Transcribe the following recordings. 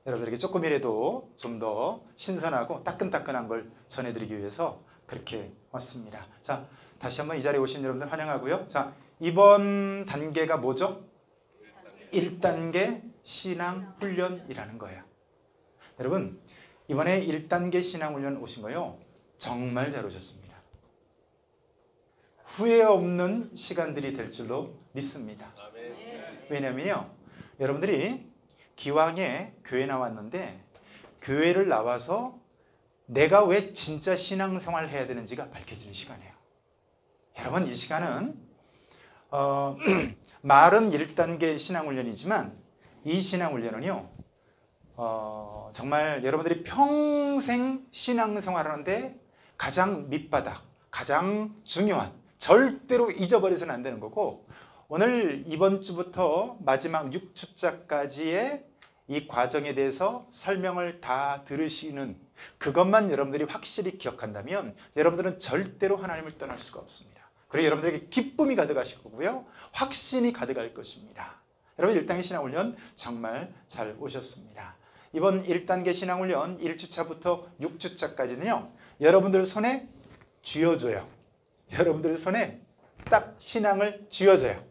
여러분들에게 조금이라도 좀 더 신선하고 따끈따끈한 걸 전해드리기 위해서 그렇게 왔습니다. 자, 다시 한번 이 자리에 오신 여러분들 환영하고요. 자, 이번 단계가 뭐죠? 1단계 신앙훈련이라는 거예요. 여러분, 이번에 1단계 신앙훈련 오신 거요, 정말 잘 오셨습니다. 후회 없는 시간들이 될 줄로 믿습니다. 왜냐면요, 여러분들이 기왕에 교회 나왔는데 교회를 나와서 내가 왜 진짜 신앙생활을 해야 되는지가 밝혀지는 시간이에요. 여러분, 이 시간은 말은 1단계 신앙훈련이지만 이 신앙훈련은요, 정말 여러분들이 평생 신앙생활하는데 가장 밑바닥, 가장 중요한, 절대로 잊어버려서는 안 되는 거고, 오늘 이번 주부터 마지막 6주차까지의 이 과정에 대해서 설명을 다 들으시는 그것만 여러분들이 확실히 기억한다면 여러분들은 절대로 하나님을 떠날 수가 없습니다. 그리고 여러분들에게 기쁨이 가득하실 거고요, 확신이 가득할 것입니다. 여러분, 1단계 신앙훈련 정말 잘 오셨습니다. 이번 1단계 신앙훈련 1주차부터 6주차까지는요, 여러분들 손에 쥐어줘요. 여러분들 손에 딱 신앙을 쥐어줘요.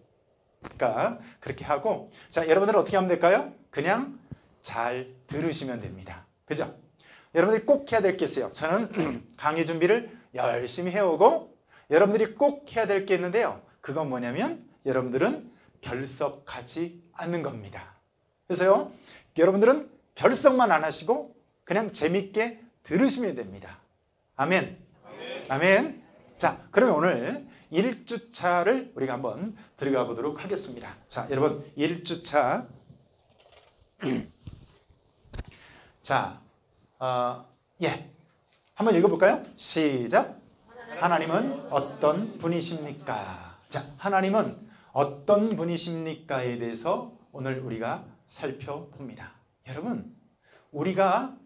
그러니까 그렇게 하고, 자, 여러분들은 어떻게 하면 될까요? 그냥 잘 들으시면 됩니다. 그죠? 여러분들이 꼭 해야 될 게 있어요. 저는 강의 준비를 열심히 해오고 여러분들이 꼭 해야 될 게 있는데요, 그건 뭐냐면 여러분들은 결석하지 않는 겁니다. 그래서요, 여러분들은 결석만 안 하시고 그냥 재밌게 들으시면 됩니다. 아멘. 아멘. 자, 그러면 오늘 1주차를 우리가 한번 들어가 보도록 하겠습니다. 자, 여러분, 1주차. 자, 한번 읽어볼까요? 시작. 하나님은 어떤 분이십니까? 자, 하나님은 어떤 분이십니까에 대해서 오늘 우리가 살펴봅니다. 여러분, 우리가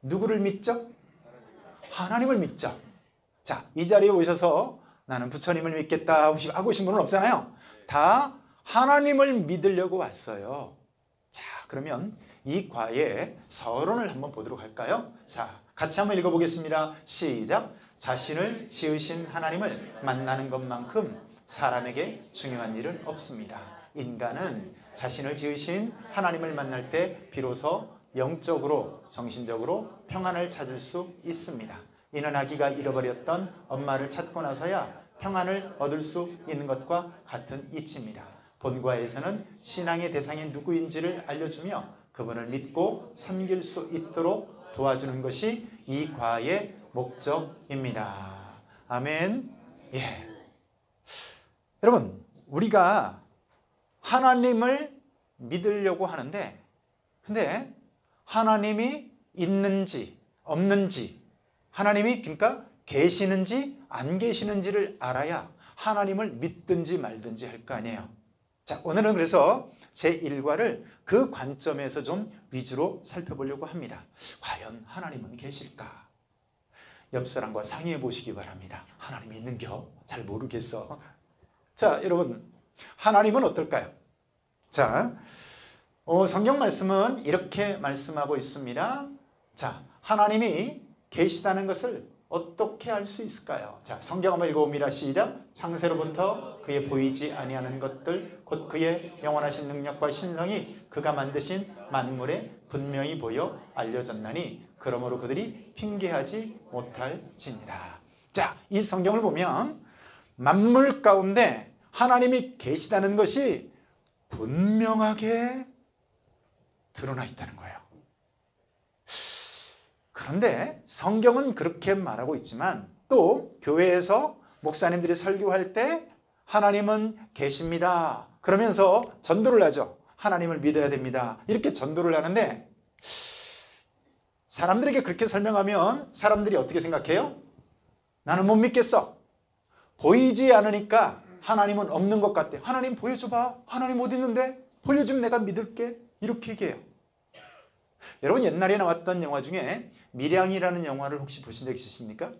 누구를 믿죠? 하나님을 믿죠. 자, 이 자리에 오셔서 나는 부처님을 믿겠다 하고 오신 분은 없잖아요. 다 하나님을 믿으려고 왔어요. 자, 그러면 이 과의 서론을 한번 보도록 할까요? 자, 같이 한번 읽어보겠습니다. 시작. 자신을 지으신 하나님을 만나는 것만큼 사람에게 중요한 일은 없습니다. 인간은 자신을 지으신 하나님을 만날 때 비로소 영적으로, 정신적으로 평안을 찾을 수 있습니다. 이는 아기가 잃어버렸던 엄마를 찾고 나서야 평안을 얻을 수 있는 것과 같은 이치입니다. 본과에서는 신앙의 대상이 누구인지를 알려주며 그분을 믿고 섬길 수 있도록 도와주는 것이 이 과의 목적입니다. 아멘. 예. 여러분, 우리가 하나님을 믿으려고 하는데, 근데 하나님이 있는지 없는지, 하나님이 그러니까 계시는지 안 계시는지를 알아야 하나님을 믿든지 말든지 할 거 아니에요. 자, 오늘은 그래서 제1과를 그 관점에서 좀 위주로 살펴보려고 합니다. 과연 하나님은 계실까? 옆 사람과 상의해 보시기 바랍니다. 하나님이 있는겨? 잘 모르겠어. 자, 여러분, 하나님은 어떨까요? 자, 성경 말씀은 이렇게 말씀하고 있습니다. 자, 하나님이 계시다는 것을 어떻게 알 수 있을까요? 자, 성경 한번 읽어봅니다. 시작. 창세로부터 그의 보이지 아니하는 것들 곧 그의 영원하신 능력과 신성이 그가 만드신 만물에 분명히 보여 알려졌나니 그러므로 그들이 핑계하지 못할지니라. 자, 이 성경을 보면 만물 가운데 하나님이 계시다는 것이 분명하게 드러나 있다는 거예요. 그런데 성경은 그렇게 말하고 있지만 또 교회에서 목사님들이 설교할 때 하나님은 계십니다 그러면서 전도를 하죠. 하나님을 믿어야 됩니다. 이렇게 전도를 하는데 사람들에게 그렇게 설명하면 사람들이 어떻게 생각해요? 나는 못 믿겠어. 보이지 않으니까 하나님은 없는 것 같대. 하나님 보여줘봐. 하나님 어디 있는데? 보여주면 내가 믿을게. 이렇게 얘기해요. 여러분, 옛날에 나왔던 영화 중에 밀양이라는 영화를 혹시 보신 적 있으십니까?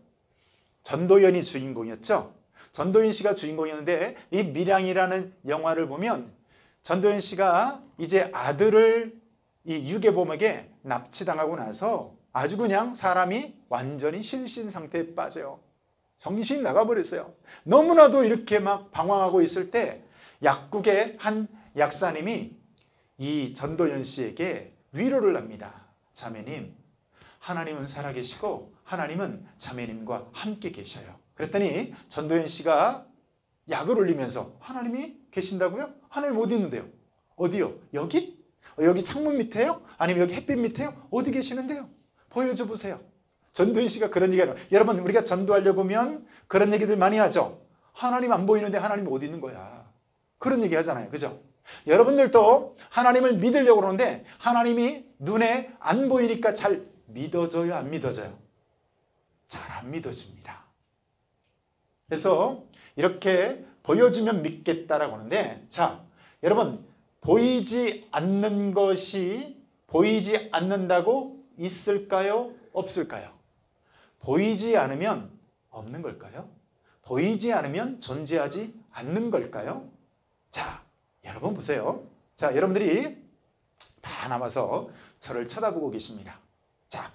전도연이 주인공이었죠. 전도연 씨가 주인공이었는데 이 밀양이라는 영화를 보면 전도연 씨가 이제 아들을 이 유괴범에게 납치당하고 나서 아주 그냥 사람이 완전히 실신 상태에 빠져요. 정신이 나가버렸어요. 너무나도 이렇게 막 방황하고 있을 때 약국의 한 약사님이 이 전도연 씨에게 위로를 합니다. 자매님, 하나님은 살아계시고 하나님은 자매님과 함께 계셔요. 그랬더니 전도연 씨가 약을 올리면서 하나님이 계신다고요? 하나님 어디 있는데요? 어디요? 여기? 여기 창문 밑에요? 아니면 여기 햇빛 밑에요? 어디 계시는데요? 보여줘 보세요. 전도연 씨가 그런 얘기하는, 여러분 우리가 전도하려고 하면 그런 얘기들 많이 하죠. 하나님 안 보이는데 하나님 어디 있는 거야? 그런 얘기 하잖아요. 그죠? 여러분들도 하나님을 믿으려고 그러는데 하나님이 눈에 안 보이니까 잘 믿어져요? 안 믿어져요? 잘 안 믿어집니다. 그래서 이렇게 보여주면 믿겠다라고 하는데, 자, 여러분 보이지 않는 것이 보이지 않는다고 있을까요? 없을까요? 보이지 않으면 없는 걸까요? 보이지 않으면 존재하지 않는 걸까요? 자, 여러분 보세요. 자, 여러분들이 다 남아서 저를 쳐다보고 계십니다. 자,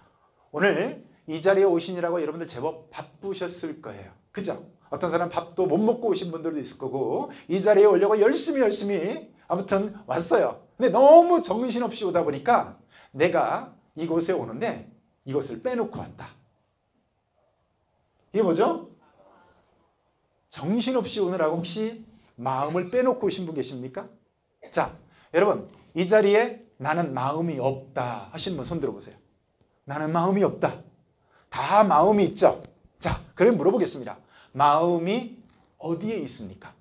오늘 이 자리에 오시느라고 여러분들 제법 바쁘셨을 거예요. 그죠? 어떤 사람 밥도 못 먹고 오신 분들도 있을 거고, 이 자리에 오려고 열심히 아무튼 왔어요. 근데 너무 정신없이 오다 보니까 내가 이곳에 오는데 이것을 빼놓고 왔다. 이게 뭐죠? 정신없이 오느라고 혹시 마음을 빼놓고 오신 분 계십니까? 자, 여러분 이 자리에 나는 마음이 없다 하시는 분 손 들어보세요. 나는 마음이 없다. 다 마음이 있죠? 자, 그럼 물어보겠습니다. 마음이 어디에 있습니까?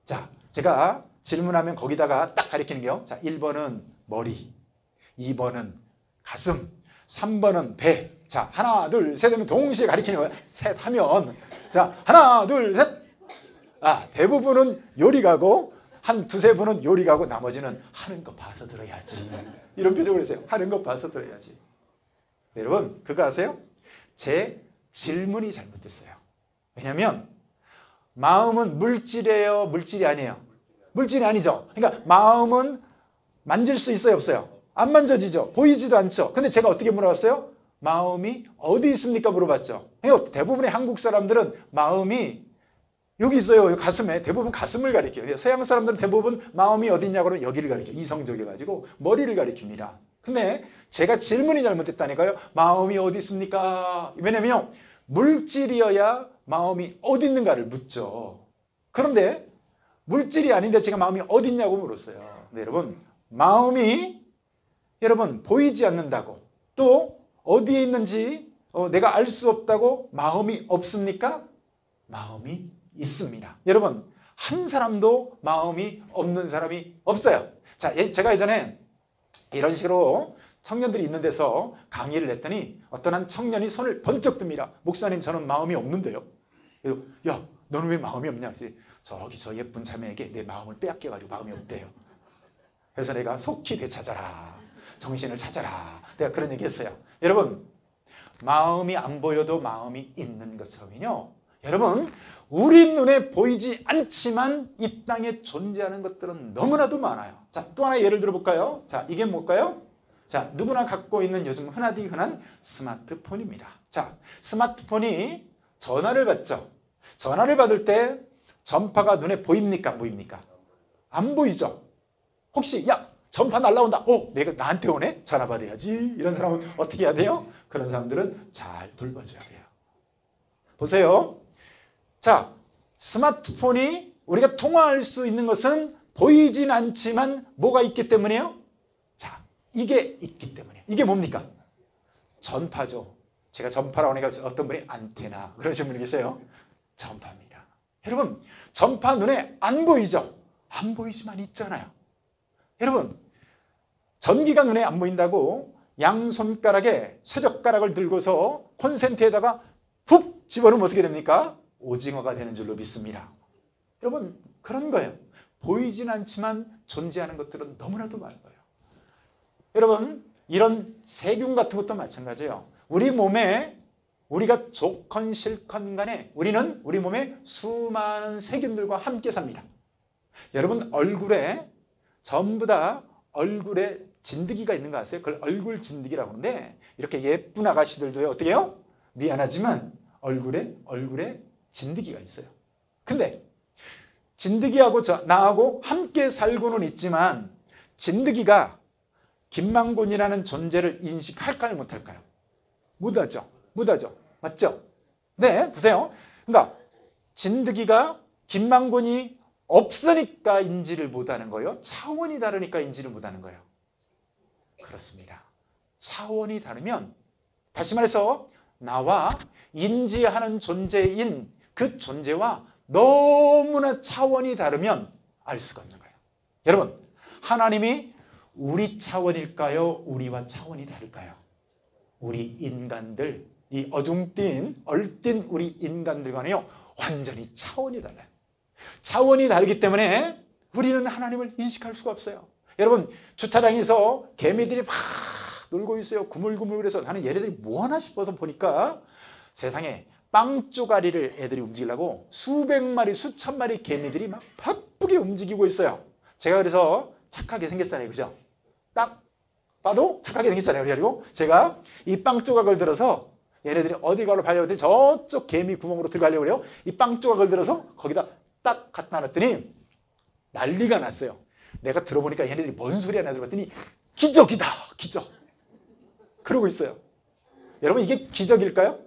자, 제가 질문하면 거기다가 딱 가리키는 게요. 자, 1번은 머리, 2번은 가슴, 3번은 배. 자, 하나, 둘, 셋 하면 동시에 가리키는 거예요. 셋 하면. 자, 하나, 둘, 셋. 아, 대부분은 요리 가고 한 두세 분은 요리 가고 나머지는 하는 거 봐서 들어야지. 이런 표정을 했어요. 하는 거 봐서 들어야지. 네, 여러분 그거 아세요? 제 질문이 잘못됐어요. 왜냐하면 마음은 물질이에요? 물질이 아니에요? 물질이 아니죠. 그러니까 마음은 만질 수 있어요? 없어요? 안 만져지죠. 보이지도 않죠. 근데 제가 어떻게 물어봤어요? 마음이 어디 있습니까? 물어봤죠. 그러니까 대부분의 한국 사람들은 마음이 여기 있어요. 여기 가슴에. 대부분 가슴을 가리켜요. 서양 사람들은 대부분 마음이 어디 있냐고 그러면 여기를 가리켜요. 이성적이어가지고 머리를 가리킵니다. 근데 제가 질문이 잘못됐다니까요. 마음이 어디 있습니까? 왜냐면 물질이어야 마음이 어디 있는가를 묻죠. 그런데 물질이 아닌데 제가 마음이 어디 있냐고 물었어요. 네, 여러분 마음이 여러분 보이지 않는다고 또 어디에 있는지 내가 알 수 없다고 마음이 없습니까? 마음이 있습니다. 여러분 한 사람도 마음이 없는 사람이 없어요. 자, 제가 예전에 이런 식으로 청년들이 있는 데서 강의를 했더니 어떤 한 청년이 손을 번쩍 듭니다. 목사님 저는 마음이 없는데요. 야 너는 왜 마음이 없냐? 저기 저 예쁜 자매에게 내 마음을 빼앗겨가지고 마음이 없대요. 그래서 내가 속히 되찾아라. 정신을 찾아라. 내가 그런 얘기 했어요. 여러분 마음이 안 보여도 마음이 있는 것처럼요. 여러분 우리 눈에 보이지 않지만 이 땅에 존재하는 것들은 너무나도 많아요. 자, 또 하나 예를 들어볼까요? 자, 이게 뭘까요? 자, 누구나 갖고 있는 요즘 흔하디 흔한 스마트폰입니다. 자, 스마트폰이 전화를 받죠. 전화를 받을 때 전파가 눈에 보입니까? 안 보입니까? 안 보이죠? 혹시 야 전파 날라온다. 내가 나한테 오네? 전화 받아야지. 이런 사람은 어떻게 해야 돼요? 그런 사람들은 잘 돌봐줘야 돼요. 보세요. 자, 스마트폰이 우리가 통화할 수 있는 것은 보이진 않지만 뭐가 있기 때문이에요? 자, 이게 있기 때문이에요. 이게 뭡니까? 전파죠. 제가 전파라고 하니까 어떤 분이 안테나 그러신 분이 계세요. 전파입니다. 여러분 전파 눈에 안 보이죠? 안 보이지만 있잖아요. 여러분 전기가 눈에 안 보인다고 양손가락에 쇠젓가락을 들고서 콘센트에다가 푹 집어넣으면 어떻게 됩니까? 오징어가 되는 줄로 믿습니다. 여러분 그런 거예요. 보이진 않지만 존재하는 것들은 너무나도 많은 거예요. 여러분 이런 세균 같은 것도 마찬가지예요. 우리 몸에 우리가 좋건 싫건 간에 우리는 우리 몸에 수많은 세균들과 함께 삽니다. 여러분 얼굴에 전부 다 얼굴에 진드기가 있는 거 아세요? 그걸 얼굴 진드기라고 하는데 이렇게 예쁜 아가씨들도요. 어떻게 해요? 미안하지만 얼굴에 진드기가 있어요. 근데 진드기하고 나하고 함께 살고는 있지만 진드기가 김만곤이라는 존재를 인식할까요? 못할까요? 못하죠. 맞죠? 네, 보세요. 그러니까 진드기가 김만곤이 없으니까 인지를 못하는 거예요? 차원이 다르니까 인지를 못하는 거예요? 그렇습니다. 차원이 다르면 다시 말해서 나와 인지하는 존재인 그 존재와 너무나 차원이 다르면 알 수가 없는 거예요. 여러분, 하나님이 우리 차원일까요? 우리와 차원이 다를까요? 우리 인간들, 이 얼씬 우리 인간들과는요 완전히 차원이 달라요. 차원이 다르기 때문에 우리는 하나님을 인식할 수가 없어요. 여러분, 주차장에서 개미들이 막 놀고 있어요. 구물구물해서 나는 얘네들이 뭐하나 싶어서 보니까 세상에 빵 쪼가리를 애들이 움직이려고 수백 마리, 수천 마리 개미들이 막 바쁘게 움직이고 있어요. 제가 그래서 착하게 생겼잖아요. 그죠? 딱 봐도 착하게 생겼잖아요. 그리고 제가 이 빵 조각을 들어서 얘네들이 어디 가로 가려고 했더니 저쪽 개미 구멍으로 들어가려고 그래요. 이 빵 조각을 들어서 거기다 딱 갖다 놨더니 난리가 났어요. 내가 들어보니까 얘네들이 뭔 소리 하나 들어봤더니 기적이다, 기적. 그러고 있어요. 여러분, 이게 기적일까요?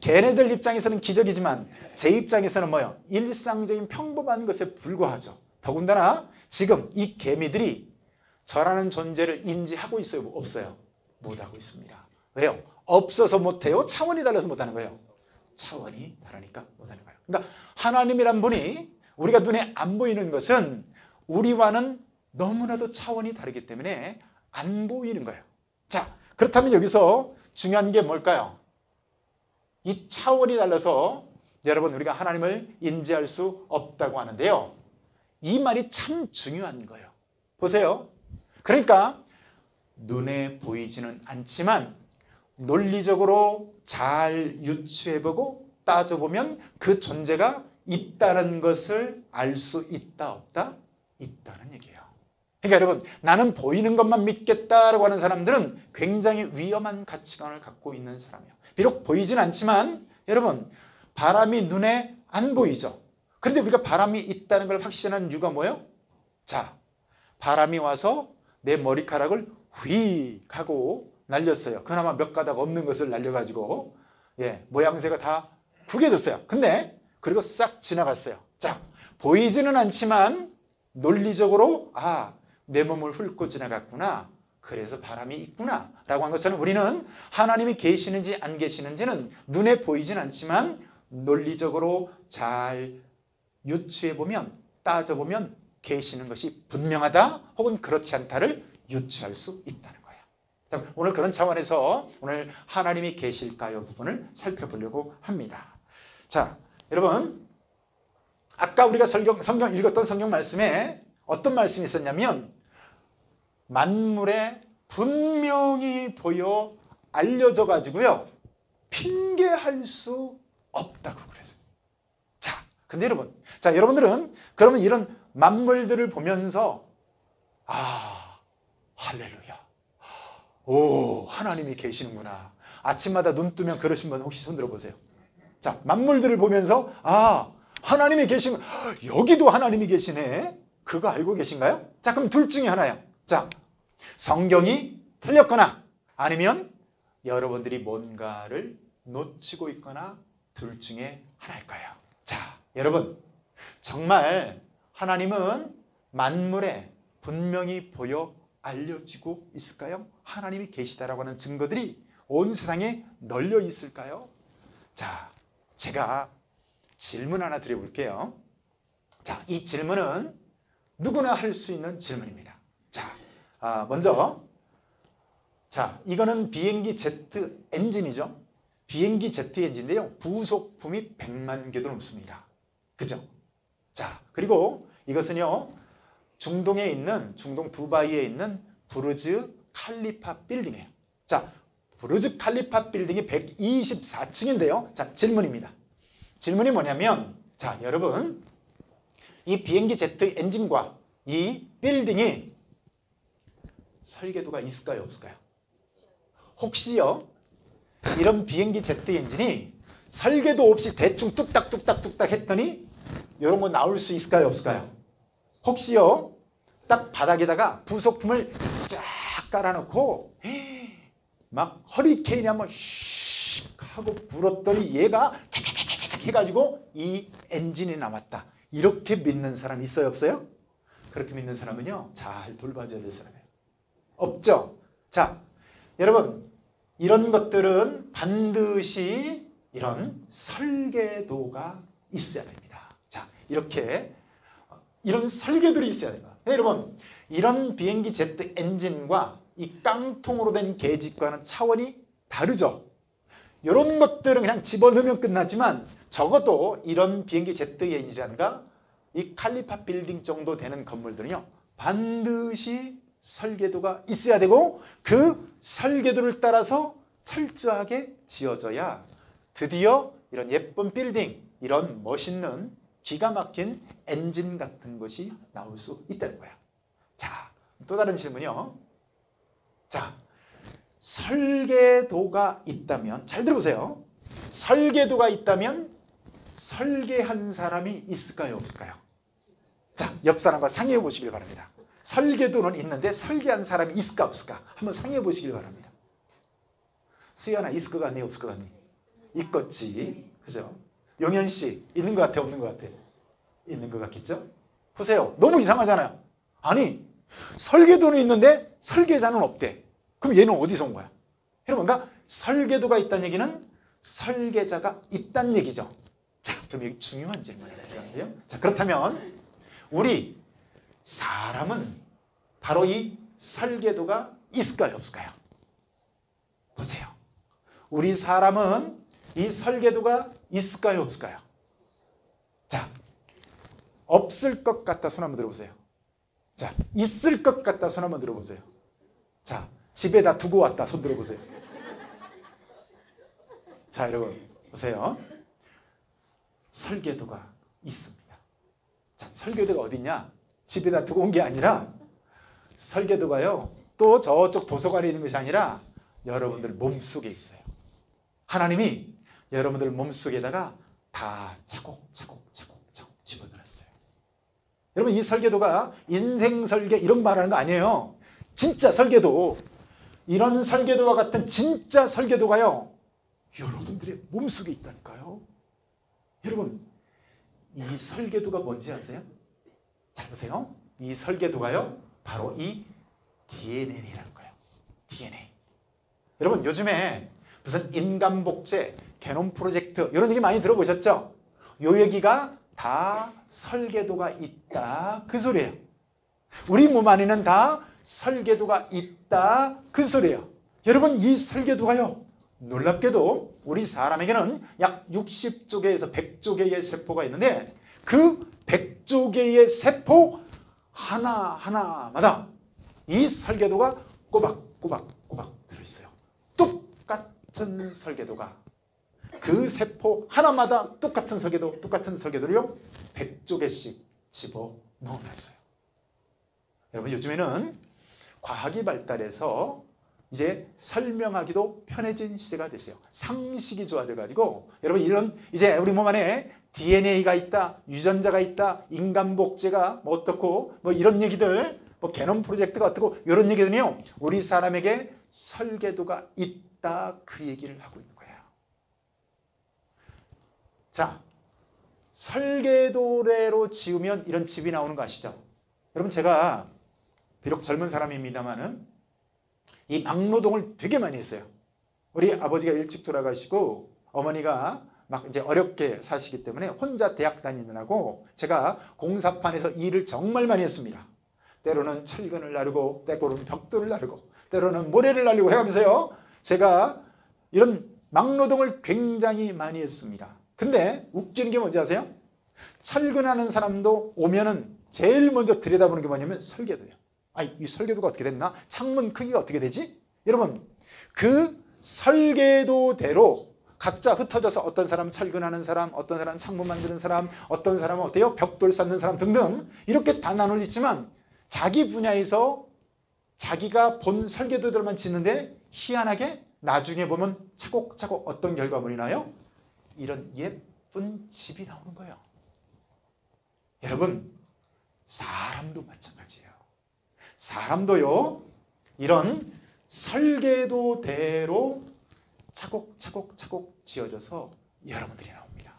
걔네들 입장에서는 기적이지만 제 입장에서는 뭐예요? 일상적인 평범한 것에 불과하죠. 더군다나 지금 이 개미들이 저라는 존재를 인지하고 있어요? 없어요? 못하고 있습니다. 왜요? 없어서 못해요? 차원이 달라서 못하는 거예요? 차원이 다르니까 못하는 거예요. 그러니까 하나님이란 분이 우리가 눈에 안 보이는 것은 우리와는 너무나도 차원이 다르기 때문에 안 보이는 거예요. 자, 그렇다면 여기서 중요한 게 뭘까요? 이 차원이 달라서 여러분 우리가 하나님을 인지할 수 없다고 하는데요. 이 말이 참 중요한 거예요. 보세요. 그러니까 눈에 보이지는 않지만 논리적으로 잘 유추해보고 따져보면 그 존재가 있다는 것을 알 수 있다 없다? 있다는 얘기예요. 그러니까 여러분, 나는 보이는 것만 믿겠다라고 하는 사람들은 굉장히 위험한 가치관을 갖고 있는 사람이에요. 비록 보이진 않지만 여러분, 바람이 눈에 안 보이죠. 그런데 우리가 바람이 있다는 걸 확신하는 이유가 뭐예요? 자, 바람이 와서 내 머리카락을 휙 하고 날렸어요. 그나마 몇 가닥 없는 것을 날려가지고 모양새가 다 구겨졌어요. 근데 그리고 싹 지나갔어요. 자, 보이지는 않지만 논리적으로 내 몸을 훑고 지나갔구나. 그래서 바람이 있구나 라고 한 것처럼 우리는 하나님이 계시는지 안 계시는지는 눈에 보이진 않지만 논리적으로 잘 유추해보면 따져보면 계시는 것이 분명하다 혹은 그렇지 않다를 유추할 수 있다는 거예요. 자, 오늘 그런 차원에서 오늘 하나님이 계실까요 부분을 살펴보려고 합니다. 자, 여러분, 아까 우리가 성경 읽었던 성경 말씀에 어떤 말씀이 있었냐면 만물에 분명히 보여 알려져 가지고요 핑계할 수 없다고 그랬어요. 자, 근데 여러분, 여러분들은 그러면 이런 만물들을 보면서 할렐루야, 오, 하나님이 계시는구나. 아침마다 눈 뜨면 그러신 분 혹시 손 들어보세요. 자, 만물들을 보면서 하나님이 계시면 여기도 하나님이 계시네. 그거 알고 계신가요? 자, 그럼 둘 중에 하나예요. 자, 성경이 틀렸거나 아니면 여러분들이 뭔가를 놓치고 있거나 둘 중에 하나일 거예요. 자, 여러분, 정말 하나님은 만물에 분명히 보여 알려지고 있을까요? 하나님이 계시다라고 하는 증거들이 온 세상에 널려 있을까요? 자, 제가 질문 하나 드려볼게요. 자, 이 질문은 누구나 할 수 있는 질문입니다. 자, 먼저, 자, 이거는 비행기 제트 엔진이죠. 비행기 제트 엔진인데요. 부속품이 100만 개도 넘습니다. 그죠? 자, 그리고 이것은요, 중동 두바이에 있는 부르즈 칼리파 빌딩이에요. 자, 부르즈 칼리파 빌딩이 124층인데요. 자, 질문입니다. 질문이 뭐냐면, 자, 여러분, 이 비행기 제트 엔진과 이 빌딩이 설계도가 있을까요? 없을까요? 혹시요 이런 비행기 제트 엔진이 설계도 없이 대충 뚝딱뚝딱 했더니 이런 거 나올 수 있을까요? 없을까요? 혹시요 딱 바닥에다가 부속품을 쫙 깔아놓고 막 허리케인이 한번 슉 하고 불었더니 얘가 차차차차차 해가지고 이 엔진이 남았다. 이렇게 믿는 사람 있어요? 없어요? 그렇게 믿는 사람은요 잘 돌봐줘야 될 사람이에요. 없죠? 자, 여러분 이런 것들은 반드시 이런 설계도가 있어야 됩니다. 자, 이렇게 이런 설계들이 있어야 됩니다. 네, 여러분 이런 비행기 제트 엔진과 이 깡통으로 된 계집과는 차원이 다르죠. 이런 것들은 그냥 집어넣으면 끝나지만 적어도 이런 비행기 제트 엔진이라든가 이 칼리파 빌딩 정도 되는 건물들은요 반드시 설계도가 있어야 되고 그 설계도를 따라서 철저하게 지어져야 드디어 이런 예쁜 빌딩, 이런 멋있는 기가 막힌 엔진 같은 것이 나올 수 있다는 거야. 자, 또 다른 질문이요. 자, 설계도가 있다면, 잘 들어보세요. 설계도가 있다면 설계한 사람이 있을까요? 없을까요? 자, 옆 사람과 상의해 보시길 바랍니다. 설계도는 있는데 설계한 사람이 있을까 없을까? 한번 상의해 보시길 바랍니다. 수연아, 있을 것 같니? 없을 것 같니? 있겠지. 그죠? 용현 씨, 있는 것 같아? 없는 것 같아? 있는 것 같겠죠? 보세요. 너무 이상하잖아요. 아니, 설계도는 있는데 설계자는 없대. 그럼 얘는 어디서 온 거야? 여러분, 그러니까 설계도가 있다는 얘기는 설계자가 있다는 얘기죠. 자, 그럼 여기 중요한 질문이 들어가는데요. 자, 그렇다면 우리 사람은 바로 이 설계도가 있을까요? 없을까요? 보세요. 우리 사람은 이 설계도가 있을까요? 없을까요? 자, 없을 것 같다 손 한번 들어보세요. 자, 있을 것 같다 손 한번 들어보세요. 자, 집에다 두고 왔다 손 들어보세요. 자, 여러분 보세요. 설계도가 있습니다. 자, 설계도가 어디냐? 집에다 두고 온 게 아니라 설계도가요 또 저쪽 도서관에 있는 것이 아니라 여러분들 몸속에 있어요. 하나님이 여러분들 몸속에다가 다 차곡차곡 집어넣었어요. 여러분, 이 설계도가 인생 설계 이런 말하는 거 아니에요. 진짜 설계도, 이런 설계도와 같은 진짜 설계도가요 여러분들의 몸속에 있다니까요. 여러분, 이 설계도가 뭔지 아세요? 잘 보세요. 이 설계도가요 바로 이 DNA라는 거예요. DNA. 여러분, 요즘에 무슨 인간복제, 게놈 프로젝트 이런 얘기 많이 들어보셨죠? 요 얘기가 다 설계도가 있다 그 소리예요. 우리 몸 안에는 다 설계도가 있다 그 소리예요. 여러분, 이 설계도가요 놀랍게도 우리 사람에게는 약 60조 개에서 100조 개의 세포가 있는데 그 100조 개의 세포 하나하나마다 이 설계도가 꼬박꼬박 들어있어요. 똑같은 설계도가 그 세포 하나마다 똑같은 설계도를요 100조 개씩 집어넣어놨어요. 여러분, 요즘에는 과학이 발달해서 이제 설명하기도 편해진 시대가 됐어요. 상식이 좋아져가지고 여러분, 이런 이제 우리 몸 안에 DNA가 있다, 유전자가 있다, 인간복제가 뭐 어떻고 뭐 이런 얘기들, 뭐 게놈 프로젝트가 어떻고 이런 얘기들은요 우리 사람에게 설계도가 있다 그 얘기를 하고 있는 거예요. 자, 설계도대로 지으면 이런 집이 나오는 거 아시죠? 여러분, 제가 비록 젊은 사람입니다만은 이 막노동을 되게 많이 했어요. 우리 아버지가 일찍 돌아가시고 어머니가 막 이제 어렵게 사시기 때문에 혼자 대학 다니느라고 제가 공사판에서 일을 정말 많이 했습니다. 때로는 철근을 나르고, 때로는 벽돌을 나르고, 때로는 모래를 날리고 해가면서요 제가 이런 막노동을 굉장히 많이 했습니다. 근데 웃기는 게 뭔지 아세요? 철근하는 사람도 오면은 제일 먼저 들여다보는 게 뭐냐면 설계도예요. 아니, 이 설계도가 어떻게 됐나? 창문 크기가 어떻게 되지? 여러분, 그 설계도대로 각자 흩어져서 어떤 사람은 철근하는 사람, 어떤 사람은 창문 만드는 사람, 어떤 사람은 어때요? 벽돌 쌓는 사람 등등 이렇게 다 나눠 있지만 자기 분야에서 자기가 본 설계도들만 짓는데 희한하게 나중에 보면 차곡차곡 어떤 결과물이 나요? 이런 예쁜 집이 나오는 거예요. 여러분, 사람도 마찬가지예요. 사람도요, 이런 설계도대로 차곡차곡 지어져서 여러분들이 나옵니다.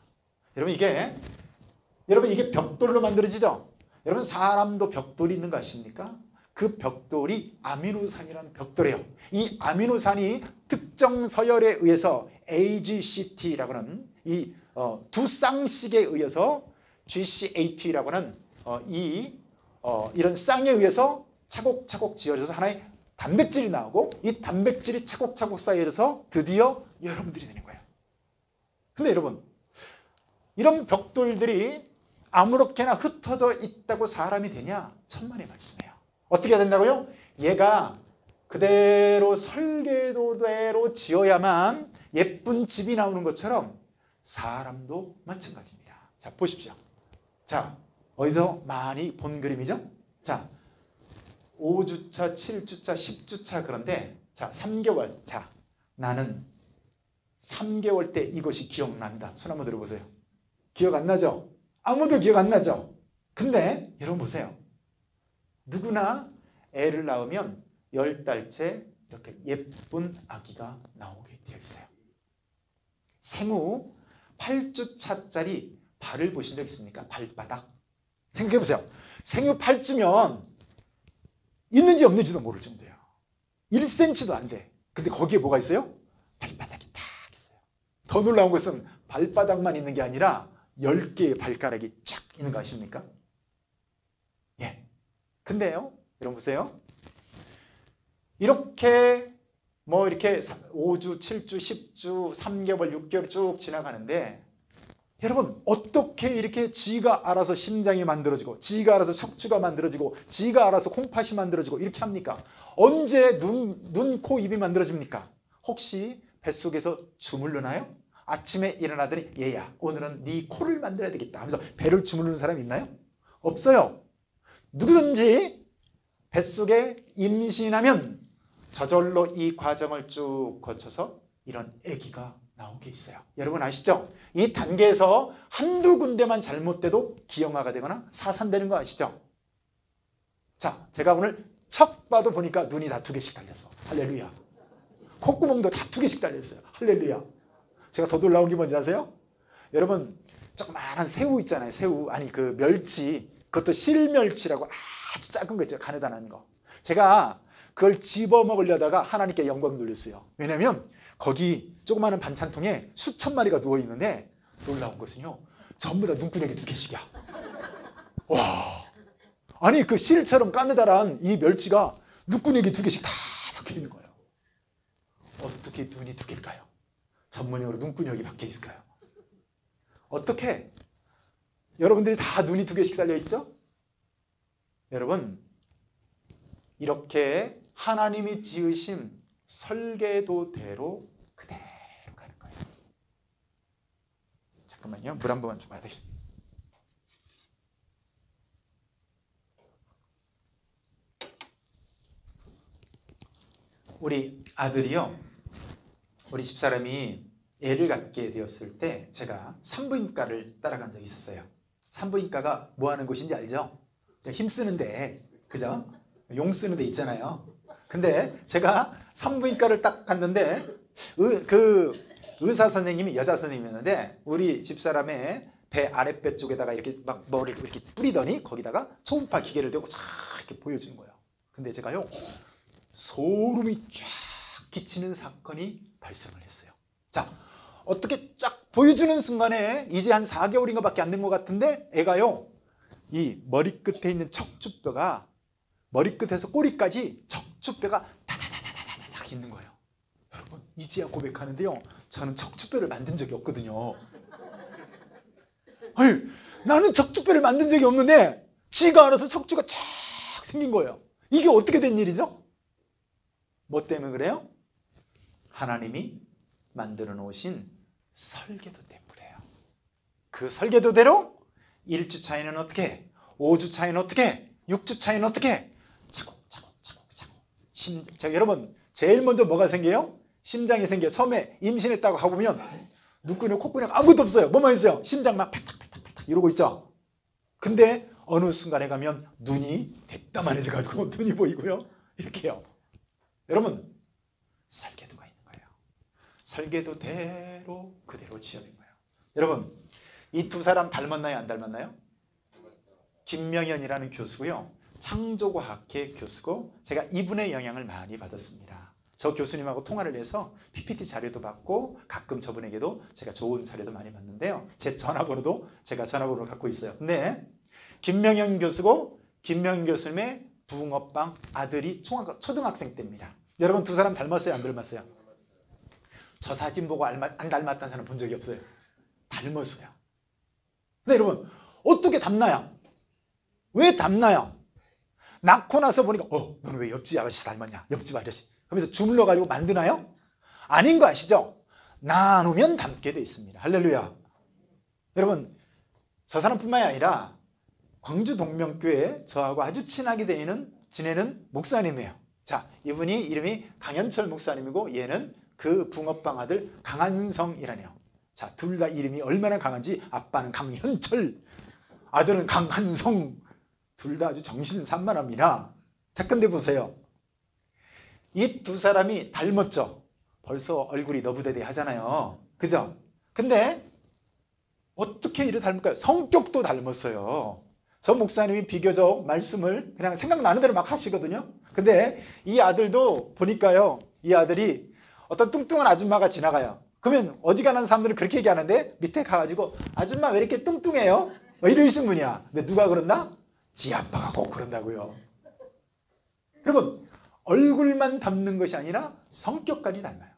여러분 이게 벽돌로 만들어지죠? 여러분 사람도 벽돌이 있는 거 아십니까? 그 벽돌이 아미노산이라는 벽돌이에요. 이 아미노산이 특정 서열에 의해서 AGCT라고 하는 이 두 쌍씩에 의해서 GCAT라고 하는 이런 쌍에 의해서 차곡차곡 지어져서 하나의 단백질이 나오고 이 단백질이 차곡차곡 쌓여져서 드디어 여러분들이 되는 거예요. 근데 여러분, 이런 벽돌들이 아무렇게나 흩어져 있다고 사람이 되냐? 천만의 말씀이에요. 어떻게 해야 된다고요? 얘가 그대로 설계도대로 지어야만 예쁜 집이 나오는 것처럼 사람도 마찬가지입니다. 자, 보십시오. 자, 어디서 많이 본 그림이죠? 자, 5주차, 7주차, 10주차. 그런데 자, 3개월. 자, 나는 3개월 때 이것이 기억난다. 손 한번 들어보세요. 기억 안 나죠? 아무도 기억 안 나죠? 근데 여러분 보세요. 누구나 애를 낳으면 10달째 이렇게 예쁜 아기가 나오게 되어 있어요. 생후 8주차짜리 발을 보신 적 있습니까? 발바닥. 생각해 보세요. 생후 8주면 있는지 없는지도 모를 정도예요. 1cm도 안 돼. 근데 거기에 뭐가 있어요? 발바닥이 딱 있어요. 더 놀라운 것은 발바닥만 있는 게 아니라 10개의 발가락이 쫙 있는 거 아십니까? 예. 근데요, 여러분 보세요. 이렇게 이렇게 5주, 7주, 10주, 3개월, 6개월 쭉 지나가는데 여러분 어떻게 이렇게 지가 알아서 심장이 만들어지고 지가 알아서 척추가 만들어지고 지가 알아서 콩팥이 만들어지고 이렇게 합니까? 언제 눈, 코, 입이 만들어집니까? 혹시 뱃속에서 주물르나요? 아침에 일어나더니 얘야 오늘은 네 코를 만들어야 되겠다 하면서 배를 주무르는 사람이 있나요? 없어요. 누구든지 뱃속에 임신하면 저절로 이 과정을 쭉 거쳐서 이런 아기가 나오게 있어요. 여러분 아시죠? 이 단계에서 한두 군데만 잘못돼도 기형아가 되거나 사산되는 거 아시죠? 자, 제가 오늘 척 봐도 보니까 눈이 다 2개씩 달렸어. 할렐루야. 콧구멍도 다 2개씩 달렸어요. 할렐루야. 제가 더 놀라운 게 뭔지 아세요? 여러분 조그마한 새우 있잖아요. 새우. 아니 그 멸치. 그것도 실멸치라고 아주 작은 거 있죠. 간에다 넣는 거. 제가 그걸 집어 먹으려다가 하나님께 영광 돌렸어요. 왜냐면 거기 조그마한 반찬통에 수천 마리가 누워있는데 놀라운 것은요. 전부 다 눈구녕이 2개씩이야. 와. 아니 그 실처럼 까매다란 이 멸치가 눈구녕이 2개씩 다 박혀있는 거예요. 어떻게 눈이 2개일까요? 전문용어로 눈구녕이 박혀있을까요? 어떻게? 여러분들이 다 눈이 2개씩 달려있죠? 여러분 이렇게 하나님이 지으신 설계도대로 그대로 가는 거예요. 잠깐만요. 물 한 번만 좀 받으시죠. 우리 아들이요. 우리 집사람이 애를 갖게 되었을 때 제가 산부인과를 따라간 적이 있었어요. 산부인과가 뭐 하는 곳인지 알죠? 힘쓰는데, 그죠? 용 쓰는 데 있잖아요. 근데 제가 산부인과를 딱 갔는데 그 의사 선생님이 여자 선생님이었는데 우리 집사람의 배 아랫배 쪽에다가 이렇게 막 머리를 이렇게 뿌리더니 거기다가 초음파 기계를 대고 쫙 이렇게 보여주는 거예요. 근데 제가요 소름이 쫙 끼치는 사건이 발생을 했어요. 자, 어떻게 쫙 보여주는 순간에 이제 한 4개월인가 밖에 안 된 것 같은데 애가요 이 머리 끝에 있는 척추뼈가 머리끝에서 꼬리까지 척추뼈가 다다다다다닥 있는 거예요. 여러분 이제야 고백하는데요. 저는 척추뼈를 만든 적이 없거든요. 아니, 나는 척추뼈를 만든 적이 없는데 지가 알아서 척추가 쫙 생긴 거예요. 이게 어떻게 된 일이죠? 뭐 때문에 그래요? 하나님이 만들어 놓으신 설계도 때문이에요. 그 설계도대로 1주 차이는 어떻게, 5주 차이는 어떻게, 6주 차이는 어떻게 차곡차곡 자, 여러분 제일 먼저 뭐가 생겨요? 심장이 생겨요. 처음에 임신했다고 하고 보면 눈구녕, 콧구녕 아무것도 없어요. 뭐만 있어요? 심장만 팔딱팔딱팔딱 이러고 있죠. 근데 어느 순간에 가면 눈이 됐다만해져가지고 눈이 보이고요. 이렇게요. 여러분 설계도가 있는 거예요. 설계도대로 그대로 지어낸 거예요. 여러분 이 두 사람 닮았나요? 안 닮았나요? 김명현이라는 교수고요. 창조과학회 교수고 제가 이분의 영향을 많이 받았습니다. 저 교수님하고 통화를 해서 PPT 자료도 받고 가끔 저분에게도 제가 좋은 자료도 많이 받는데요. 제 전화번호도 제가 전화번호를 갖고 있어요. 근데 김명현 교수고 김명현 교수님의 붕어빵 아들이 초등학생 때입니다. 여러분 두 사람 닮았어요? 안 닮았어요? 저 사진 보고 안 닮았다는 사람 본 적이 없어요. 닮았어요. 근데 여러분 어떻게 닮나요? 왜 닮나요? 낳고 나서 보니까 너는 왜 옆집 아저씨 닮았냐? 옆집 아저씨. 그러면서 주물러가지고 만드나요? 아닌 거 아시죠? 나누면 닮게 돼 있습니다. 할렐루야. 여러분 저 사람뿐만이 아니라 광주 동명교회 저하고 아주 친하게 지내는 목사님이에요. 자, 이분이 이름이 강현철 목사님이고 얘는 그 붕어빵 아들 강한성이라네요. 자, 둘 다 이름이 얼마나 강한지 아빠는 강현철, 아들은 강한성. 둘 다 아주 정신산만합니다. 자, 근데 보세요. 이 두 사람이 닮았죠? 벌써 얼굴이 너부대대 하잖아요. 그죠? 근데 어떻게 이렇게 닮을까요? 성격도 닮았어요. 저 목사님이 비교적 말씀을 그냥 생각나는 대로 막 하시거든요. 근데 이 아들도 보니까요. 이 아들이 어떤 뚱뚱한 아줌마가 지나가요. 그러면 어지간한 사람들은 그렇게 얘기하는데 밑에 가가지고 아줌마 왜 이렇게 뚱뚱해요? 뭐 이러신 분이야. 근데 누가 그런다? 지 아빠가 꼭 그런다고요. 여러분 얼굴만 닮는 것이 아니라 성격까지 닮아요.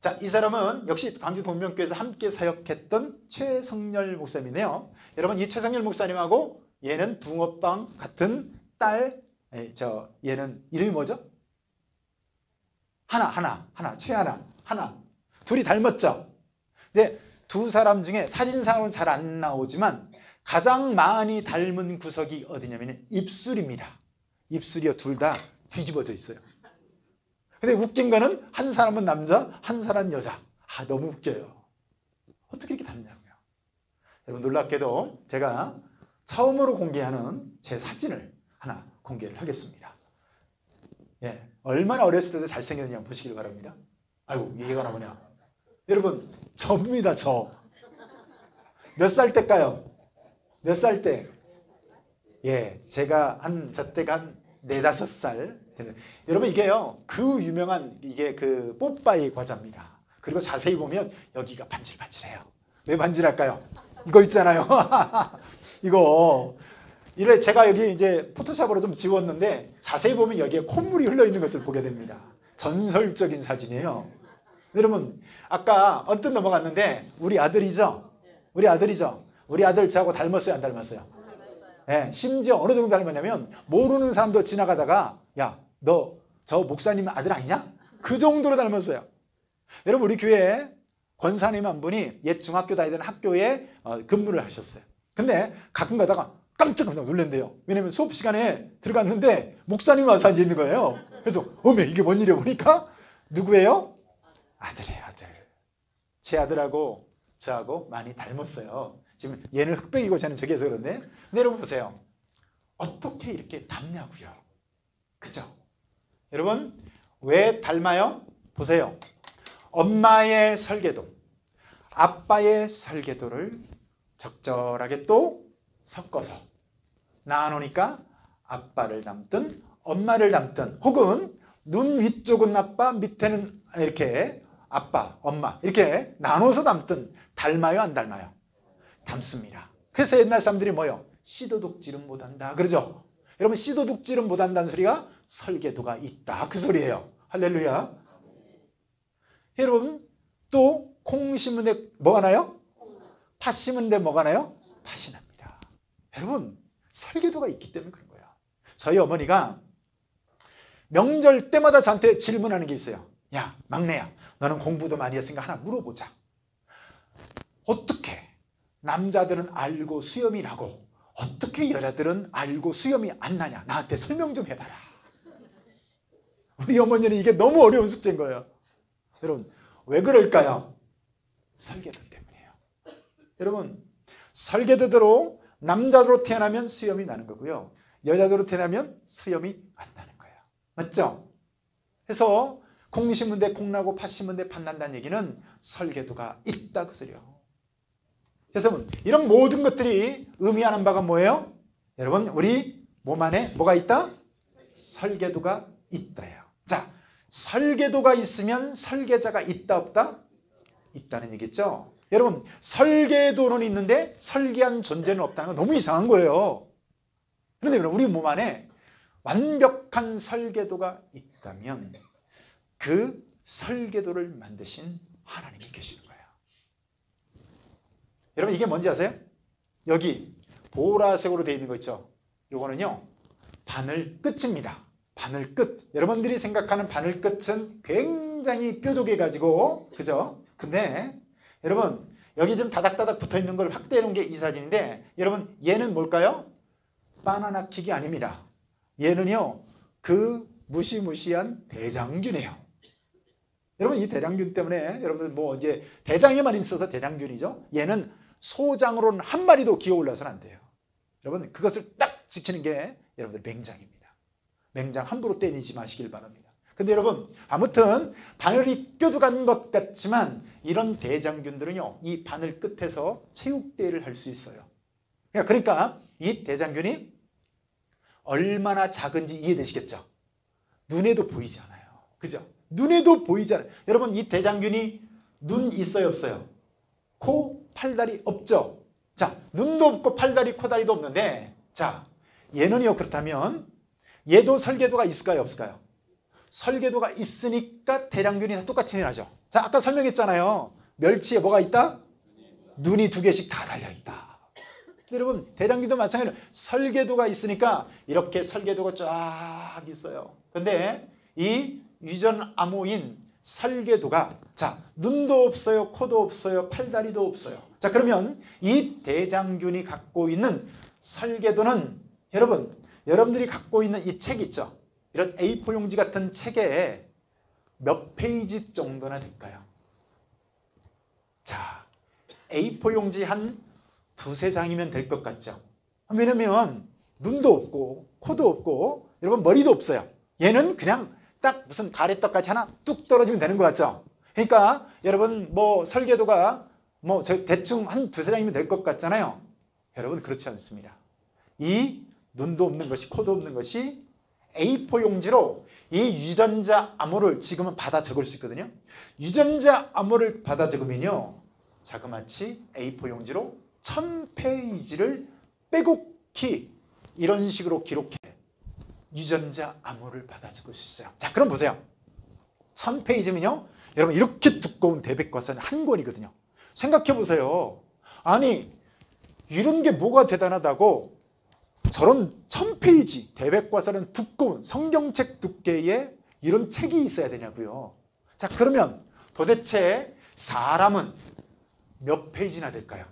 자, 이 사람은 역시 광주 동명교회에서 함께 사역했던 최성열 목사님이네요. 여러분 이 최성열 목사님하고 얘는 붕어빵 같은 딸, 얘는 이름이 뭐죠? 하나. 둘이 닮았죠? 근데 두 사람 중에 사진상으로는 잘 안 나오지만 가장 많이 닮은 구석이 어디냐면 입술입니다. 입술이요 둘 다 뒤집어져 있어요. 근데 웃긴 거는 한 사람은 남자, 한 사람은 여자. 너무 웃겨요. 어떻게 이렇게 닮냐고요. 여러분 놀랍게도 제가 처음으로 공개하는 제 사진을 하나 공개를 하겠습니다. 예, 얼마나 어렸을 때도 잘생겼느냐 보시길 바랍니다. 아이고 얘가 나오냐. 여러분 저입니다. 저. 몇 살 때일까요? 몇 살 때? 예, 제가 저때가 한 4, 5살. 여러분 이게요 그 유명한 이게 그 뽀빠이 과자입니다. 그리고 자세히 보면 여기가 반질반질해요. 왜 반질할까요? 이거 있잖아요. 이거 이래 제가 여기 이제 포토샵으로 좀 지웠는데 자세히 보면 여기에 콧물이 흘러 있는 것을 보게 됩니다. 전설적인 사진이에요. 여러분 아까 언뜻 넘어갔는데 우리 아들이죠? 우리 아들 저하고 닮았어요? 안 닮았어요? 네, 심지어 어느 정도 닮았냐면 모르는 사람도 지나가다가 야, 너 저 목사님 아들 아니냐? 그 정도로 닮았어요. 여러분 우리 교회에 권사님 한 분이 옛 중학교 다니던 학교에 근무를 하셨어요. 근데 가끔 가다가 깜짝 놀란대요. 왜냐면 수업 시간에 들어갔는데 목사님이 와서 앉아 있는 거예요. 그래서 어메 이게 뭔 일이야 보니까 누구예요? 아들이에요. 아들. 제 아들하고 저하고 많이 닮았어요. 지금 얘는 흑백이고 저는 저기에서 그런데 여러분 보세요. 어떻게 이렇게 닮냐고요. 그죠? 여러분 왜 닮아요? 보세요. 엄마의 설계도, 아빠의 설계도를 적절하게 또 섞어서 나눠놓으니까 아빠를 닮든 엄마를 닮든 혹은 눈 위쪽은 아빠 밑에는 이렇게 아빠, 엄마 이렇게 나눠서 닮든 닮아요? 안 닮아요? 닮습니다. 그래서 옛날 사람들이 뭐요? 씨도둑질은 못한다 그러죠? 여러분 씨도둑질은 못한다는 소리가 설계도가 있다 그 소리예요. 할렐루야. 여러분 또 콩 심은 데 뭐가 나요? 팥 심은 데 뭐가 나요? 팥이 납니다. 여러분 설계도가 있기 때문에 그런 거예요. 저희 어머니가 명절 때마다 저한테 질문하는 게 있어요. 야 막내야 너는 공부도 많이 했으니까 하나 물어보자. 어떻게 남자들은 알고 수염이 나고 어떻게 여자들은 알고 수염이 안 나냐. 나한테 설명 좀 해봐라. 우리 어머니는 이게 너무 어려운 숙제인 거예요. 여러분, 왜 그럴까요? 설계도 때문이에요. 여러분, 설계도대로 남자로 태어나면 수염이 나는 거고요. 여자로 태어나면 수염이 안 나는 거예요. 맞죠? 그래서 콩 심은 데 콩 나고 팥 심은 데 팥 난다는 얘기는 설계도가 있다 그 소리예요. 그래서 이런 모든 것들이 의미하는 바가 뭐예요? 여러분, 우리 몸 안에 뭐가 있다? 설계도가 있다예요. 자, 설계도가 있으면 설계자가 있다 없다? 있다는 얘기죠. 여러분, 설계도는 있는데 설계한 존재는 없다는 건 너무 이상한 거예요. 그런데 우리 몸 안에 완벽한 설계도가 있다면 그 설계도를 만드신 하나님이 계시는 거예요. 여러분, 이게 뭔지 아세요? 여기 보라색으로 되어 있는 거 있죠? 이거는요, 바늘 끝입니다. 바늘 끝. 여러분들이 생각하는 바늘 끝은 굉장히 뾰족해가지고, 그죠? 근데 여러분, 여기 좀 다닥다닥 붙어있는 걸 확대해 놓은 게 이 사진인데, 여러분, 얘는 뭘까요? 바나나 킥이 아닙니다. 얘는요, 그 무시무시한 대장균이에요. 여러분, 이 대장균 때문에 여러분들 뭐 이제 대장에만 있어서 대장균이죠. 얘는 소장으로는 한 마리도 기어 올라서는 안 돼요. 여러분, 그것을 딱 지키는 게 여러분들 맹장입니다. 맹장 함부로 때리지 마시길 바랍니다. 근데 여러분, 아무튼 바늘이 뾰족한 것 같지만 이런 대장균들은요, 이 바늘 끝에서 체육대회를 할 수 있어요. 그러니까 이 대장균이 얼마나 작은지 이해되시겠죠? 눈에도 보이지 않아요. 그죠? 눈에도 보이지 않아요. 여러분, 이 대장균이 눈 있어요 없어요? 코, 팔다리 없죠? 자, 눈도 없고 팔다리, 코다리도 없는데, 자, 얘는요, 그렇다면 얘도 설계도가 있을까요 없을까요? 설계도가 있으니까 대장균이 다 똑같이 일어나죠. 자, 아까 설명했잖아요. 멸치에 뭐가 있다? 눈이 두 개씩 다 달려있다. 여러분, 대장균도 마찬가지로 설계도가 있으니까 이렇게 설계도가 쫙 있어요. 근데 이 유전암호인 설계도가, 자, 눈도 없어요, 코도 없어요, 팔다리도 없어요. 자, 그러면 이 대장균이 갖고 있는 설계도는 여러분들이 갖고 있는 이 책 있죠? 이런 A4 용지 같은 책에 몇 페이지 정도나 될까요? 자, A4 용지 한 두세 장이면 될 것 같죠? 왜냐면 눈도 없고 코도 없고 여러분 머리도 없어요. 얘는 그냥 딱 무슨 가래떡같이 하나 뚝 떨어지면 되는 것 같죠? 그러니까 여러분 뭐 설계도가 뭐 대충 한 두세 장이면 될 것 같잖아요. 여러분, 그렇지 않습니다. 이 눈도 없는 것이, 코도 없는 것이 A4 용지로 이 유전자 암호를 지금은 받아 적을 수 있거든요. 유전자 암호를 받아 적으면요, 자그마치 A4 용지로 1000페이지를 빼곡히 이런 식으로 기록해 유전자 암호를 받아 적을 수 있어요. 자, 그럼 보세요. 1000페이지면요, 여러분 이렇게 두꺼운 대백과서는 한 권이거든요. 생각해 보세요. 아니, 이런 게 뭐가 대단하다고 저런 1000페이지 대백과서는 두꺼운 성경책 두께의 이런 책이 있어야 되냐고요. 자, 그러면 도대체 사람은 몇 페이지나 될까요?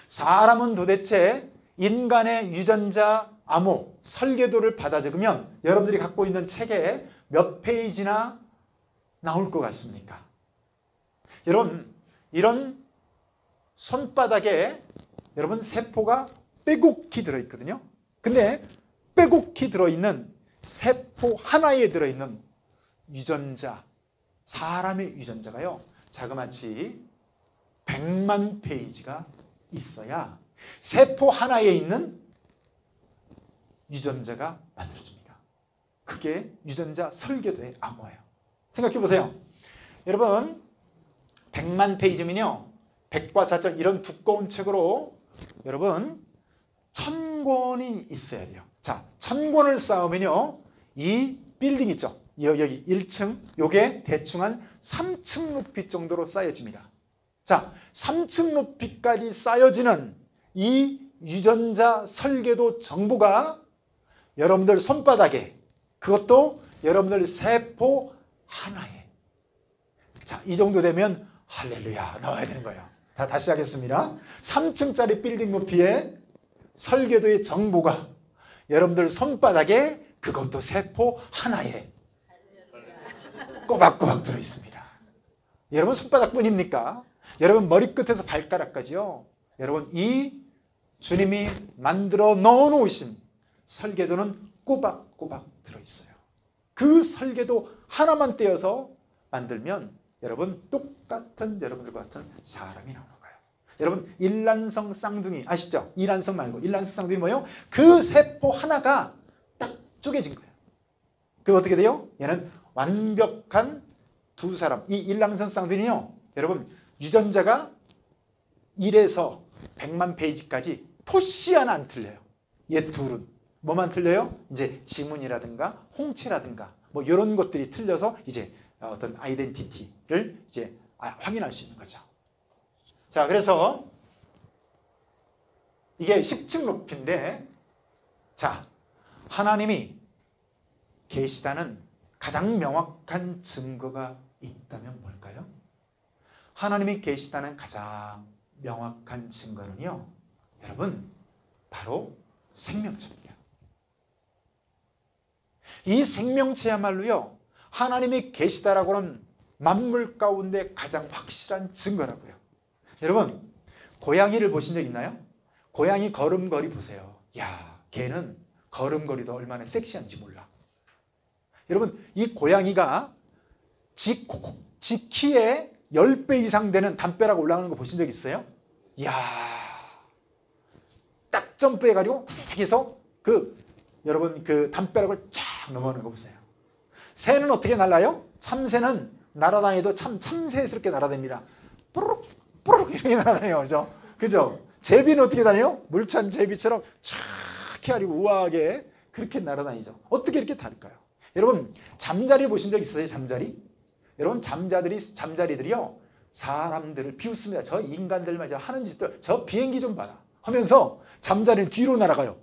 사람은 도대체 인간의 유전자 암호, 설계도를 받아 적으면 여러분들이 갖고 있는 책에 몇 페이지나 나올 것 같습니까? 여러분, 이런 손바닥에 여러분 세포가 빼곡히 들어있거든요. 근데 빼곡히 들어있는 세포 하나에 들어있는 유전자, 사람의 유전자가요, 자그마치 100만 페이지가 있어야 세포 하나에 있는 유전자가 만들어집니다. 그게 유전자 설계도의 암호예요. 생각해 보세요. 여러분, 100만 페이지면요, 백과사전 이런 두꺼운 책으로 여러분 1000권이 있어야 돼요. 자, 1000권을 쌓으면요, 이 빌딩 있죠? 여기 1층, 요게 대충 한 3층 높이 정도로 쌓여집니다. 자, 3층 높이까지 쌓여지는 이 유전자 설계도 정보가 여러분들 손바닥에, 그것도 여러분들 세포 하나에, 자, 이 정도 되면 할렐루야 나와야 되는 거예요. 다시 하겠습니다. 3층짜리 빌딩 높이의 설계도의 정보가 여러분들 손바닥에, 그것도 세포 하나에 꼬박꼬박 들어있습니다. 여러분 손바닥뿐입니까? 여러분 머리끝에서 발가락까지요. 여러분 이 주님이 만들어 넣어놓으신 설계도는 꼬박꼬박 들어있어요. 그 설계도 하나만 떼어서 만들면 여러분 똑같은 여러분들과 같은 사람이 나오는 거예요. 여러분 일란성 쌍둥이 아시죠? 이란성 말고 일란성 쌍둥이 뭐예요? 그 세포 하나가 딱 쪼개진 거예요. 그럼 어떻게 돼요? 얘는 완벽한 두 사람. 이 일란성 쌍둥이요. 여러분 유전자가 1에서 100만 페이지까지 토시 하나 안 틀려요. 얘 둘은 뭐만 틀려요? 이제 지문이라든가 홍채라든가 뭐 이런 것들이 틀려서 이제 어떤 아이덴티티를 이제 확인할 수 있는 거죠. 자, 그래서 이게 10층 높이인데, 자, 하나님이 계시다는 가장 명확한 증거가 있다면 뭘까요? 하나님이 계시다는 가장 명확한 증거는요, 여러분, 바로 생명체입니다. 이 생명체야말로요, 하나님이 계시다라고 하는 만물 가운데 가장 확실한 증거라고요. 여러분, 고양이를 보신 적 있나요? 고양이 걸음걸이 보세요. 야, 걔는 걸음걸이도 얼마나 섹시한지 몰라. 여러분, 이 고양이가 지 키에 10배 이상 되는 담벼락 올라가는 거 보신 적 있어요? 이야, 딱 점프해가지고 탁 해서 여러분 그 담벼락을 쫙 넘어가는 거 보세요. 새는 어떻게 날아요? 참새는 날아다니도 참 참새스럽게 날아다닙니다. 뿌르륵 뿌르륵 이렇게 날아다녀요. 그죠? 제비는 어떻게 다녀요? 물찬 제비처럼 쫙 해가지고 우아하게 그렇게 날아다니죠. 어떻게 이렇게 다를까요? 여러분 잠자리 보신 적 있어요? 잠자리? 여러분 잠자리들이요 사람들을 비웃습니다. 저 인간들만 하는 짓들, 저 비행기 좀 봐라 하면서 잠자리는 뒤로 날아가요.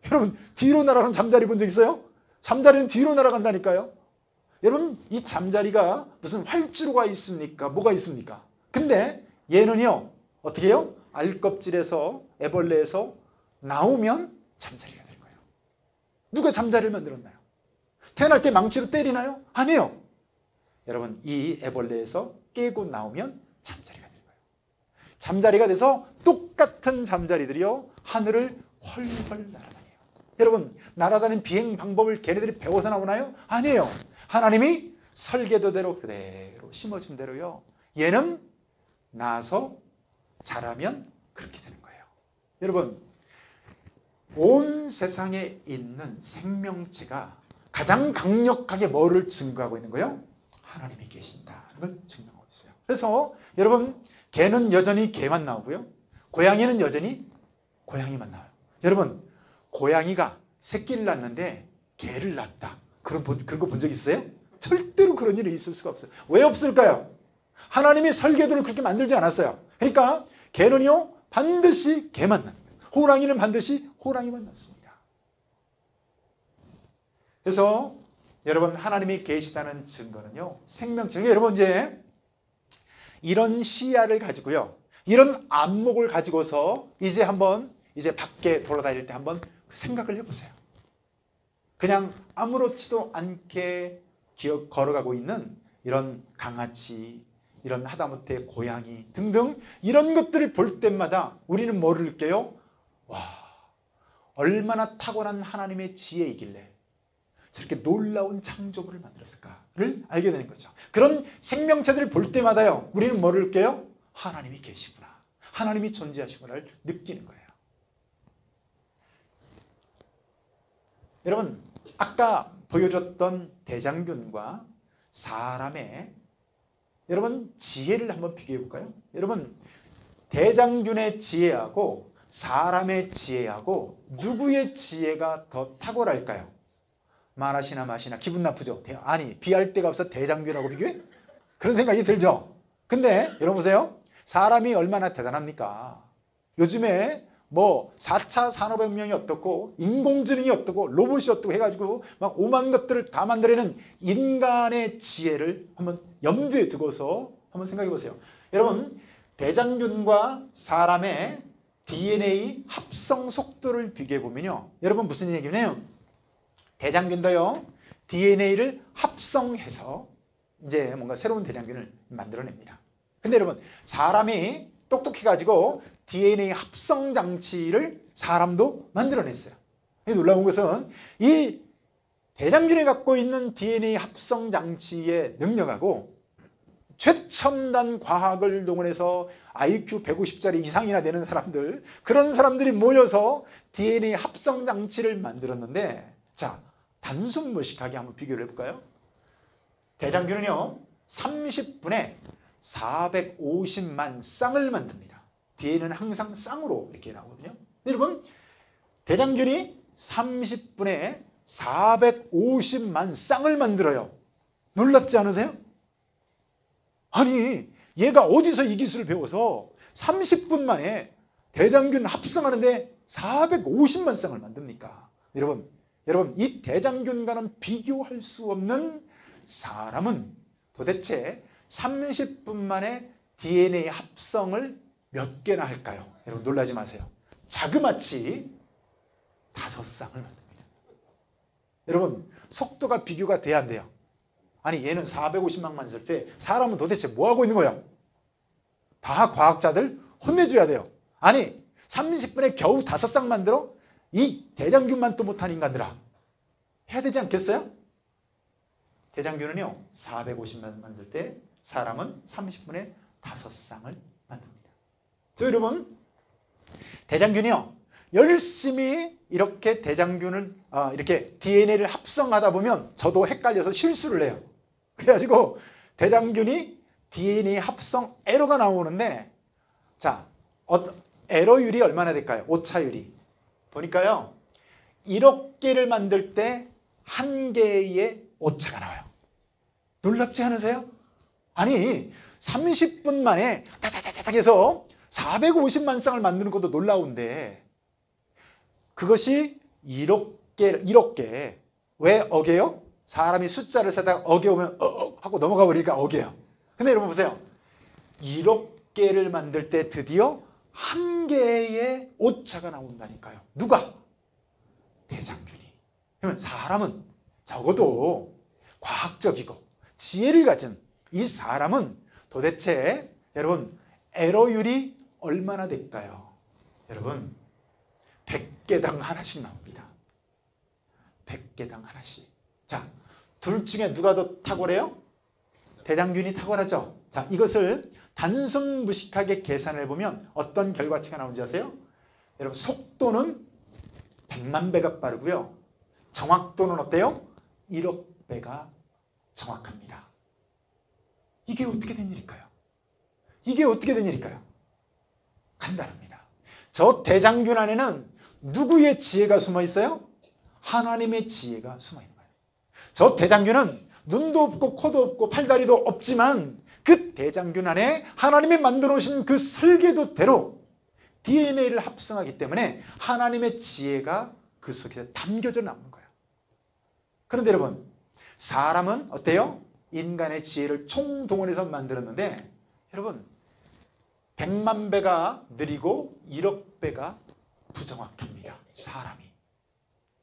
여러분 뒤로 날아가는 잠자리 본 적 있어요? 잠자리는 뒤로 날아간다니까요. 여러분 이 잠자리가 무슨 활주로가 있습니까? 뭐가 있습니까? 근데 얘는요 어떻게 해요? 알껍질에서 애벌레에서 나오면 잠자리가 될 거예요. 누가 잠자리를 만들었나요? 태어날 때 망치로 때리나요? 아니에요. 여러분 이 애벌레에서 깨고 나오면 잠자리가 될 거예요. 잠자리가 돼서 똑같은 잠자리들이요 하늘을 헐헐 날아다녀요. 여러분 날아다니는 비행 방법을 걔네들이 배워서 나오나요? 아니에요. 하나님이 설계도대로 그대로 심어준 대로요 얘는 나서 자라면 그렇게 되는 거예요. 여러분 온 세상에 있는 생명체가 가장 강력하게 뭐를 증거하고 있는 거예요? 하나님이 계신다는 걸 증명하고 있어요. 그래서 여러분 개는 여전히 개만 나오고요 고양이는 여전히 고양이만 나와요. 여러분 고양이가 새끼를 낳는데 개를 낳았다. 그런 거 본 적 있어요? 절대로 그런 일이 있을 수가 없어요. 왜 없을까요? 하나님이 설계도를 그렇게 만들지 않았어요. 그러니까 개는요 반드시 개만 낳습니다. 호랑이는 반드시 호랑이만 낳습니다. 그래서 여러분 하나님이 계시다는 증거는요 생명체. 여러분 이제 이런 시야를 가지고요 이런 안목을 가지고서 이제 한번 이제 밖에 돌아다닐 때 한번 생각을 해보세요. 그냥 아무렇지도 않게 걸어가고 있는 이런 강아지, 이런 하다못해 고양이 등등 이런 것들을 볼 때마다 우리는 뭐를 느껴요? 와, 얼마나 타고난 하나님의 지혜이길래 저렇게 놀라운 창조물을 만들었을까를 알게 되는 거죠. 그런 생명체들을 볼 때마다요 우리는 뭐를 느껴요? 하나님이 계시구나, 하나님이 존재하시구나를 느끼는 거예요. 여러분 아까 보여줬던 대장균과 사람의 여러분 지혜를 한번 비교해 볼까요? 여러분 대장균의 지혜하고 사람의 지혜하고 누구의 지혜가 더 탁월할까요? 말하시나 마시나 기분 나쁘죠? 아니 비할 데가 없어 대장균하고 비교해? 그런 생각이 들죠? 근데 여러분 보세요. 사람이 얼마나 대단합니까? 요즘에 뭐 4차 산업혁명이 어떻고 인공지능이 어떻고 로봇이 어떻고 해가지고 막 오만 것들을 다 만들어내는 인간의 지혜를 한번 염두에 두고서 한번 생각해 보세요. 여러분 대장균과 사람의 DNA 합성 속도를 비교해 보면요 여러분 무슨 얘기냐면 대장균도요 DNA를 합성해서 이제 뭔가 새로운 대장균을 만들어냅니다. 근데 여러분, 사람이 똑똑해가지고 DNA 합성 장치를 사람도 만들어냈어요. 놀라운 것은 이 대장균이 갖고 있는 DNA 합성 장치의 능력하고 최첨단 과학을 동원해서 IQ 150짜리 이상이나 되는 사람들, 그런 사람들이 모여서 DNA 합성 장치를 만들었는데, 자, 단순 무식하게 한번 비교를 해볼까요? 대장균은요 30분에 450만 쌍을 만듭니다. DNA는 항상 쌍으로 이렇게 나오거든요. 여러분, 대장균이 30분에 450만 쌍을 만들어요. 놀랍지 않으세요? 아니, 얘가 어디서 이 기술을 배워서 30분 만에 대장균 합성하는데 450만 쌍을 만듭니까? 여러분, 이 대장균과는 비교할 수 없는 사람은 도대체 30분 만에 DNA 합성을 몇 개나 할까요? 여러분, 놀라지 마세요. 자그마치 5쌍을 만듭니다. 여러분, 속도가 비교가 돼야 안 돼요? 아니, 얘는 450만 만들 때 사람은 도대체 뭐 하고 있는 거예요? 다 과학자들 혼내줘야 돼요. 아니, 30분에 겨우 5쌍 만들어? 이 대장균만 또 못한 인간들아, 해야 되지 않겠어요? 대장균은요 450만 만들 때 사람은 30분에 5쌍을 만듭니다. 저 여러분, 대장균이요 열심히 이렇게 대장균을 이렇게 DNA를 합성하다 보면 저도 헷갈려서 실수를 해요. 그래가지고 대장균이 DNA 합성 에러가 나오는데, 자, 에러율이 얼마나 될까요? 오차율이 보니까요 1억 개를 만들 때 1개의 오차가 나와요. 놀랍지 않으세요? 아니, 30분 만에 다다다닥 해서 450만 쌍을 만드는 것도 놀라운데, 그것이 1억 개. 왜 억이에요? 사람이 숫자를 세다가 억에 오면 하고 넘어가 버리니까 억이에요. 근데 여러분 보세요. 1억 개를 만들 때 드디어 1개의 오차가 나온다니까요. 누가? 대장균이. 그러면 사람은 적어도 과학적이고 지혜를 가진 이 사람은 도대체 여러분 에러율이 얼마나 될까요? 여러분 100개당 하나씩 나옵니다. 100개당 하나씩. 자, 둘 중에 누가 더 탁월해요? 대장균이 탁월하죠. 자, 이것을 단순 무식하게 계산해 보면 어떤 결과치가 나오는지 아세요? 여러분, 속도는 100만 배가 빠르고요. 정확도는 어때요? 1억 배가 정확합니다. 이게 어떻게 된 일일까요? 이게 어떻게 된 일일까요? 간단합니다. 저 대장균 안에는 누구의 지혜가 숨어 있어요? 하나님의 지혜가 숨어 있는 거예요. 저 대장균은 눈도 없고 코도 없고 팔다리도 없지만 그 대장균 안에 하나님이 만들어 오신 그 설계도대로 DNA를 합성하기 때문에 하나님의 지혜가 그 속에 담겨져 나오는 거예요. 그런데 여러분, 사람은 어때요? 인간의 지혜를 총동원해서 만들었는데, 여러분 100만 배가 느리고 1억 배가 부정확합니다. 사람이.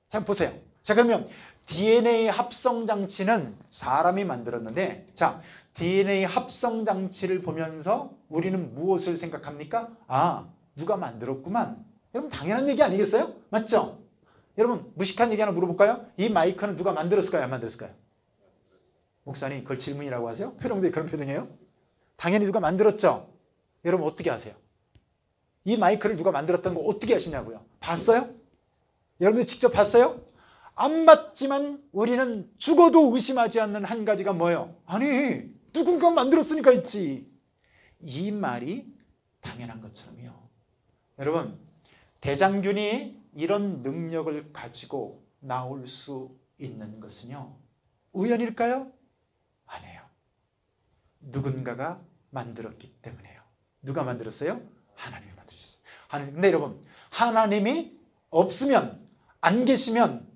자, 보세요. 자, 그러면 DNA 합성 장치는 사람이 만들었는데, 자, DNA 합성 장치를 보면서 우리는 무엇을 생각합니까? 아, 누가 만들었구만. 여러분 당연한 얘기 아니겠어요? 맞죠? 여러분 무식한 얘기 하나 물어볼까요? 이 마이크는 누가 만들었을까요? 안 만들었을까요? 목사님 그걸 질문이라고 하세요? 표정들이 그런 표정이에요? 당연히 누가 만들었죠? 여러분 어떻게 아세요? 이 마이크를 누가 만들었다는 거 어떻게 아시냐고요? 봤어요? 여러분들 직접 봤어요? 안 봤지만 우리는 죽어도 의심하지 않는 한 가지가 뭐예요? 아니, 누군가 만들었으니까 있지. 이 말이 당연한 것처럼요. 여러분, 대장균이 이런 능력을 가지고 나올 수 있는 것은요, 우연일까요? 아니에요. 누군가가 만들었기 때문에요. 누가 만들었어요? 하나님이 만드셨어요. 근데 여러분, 하나님이 없으면, 안 계시면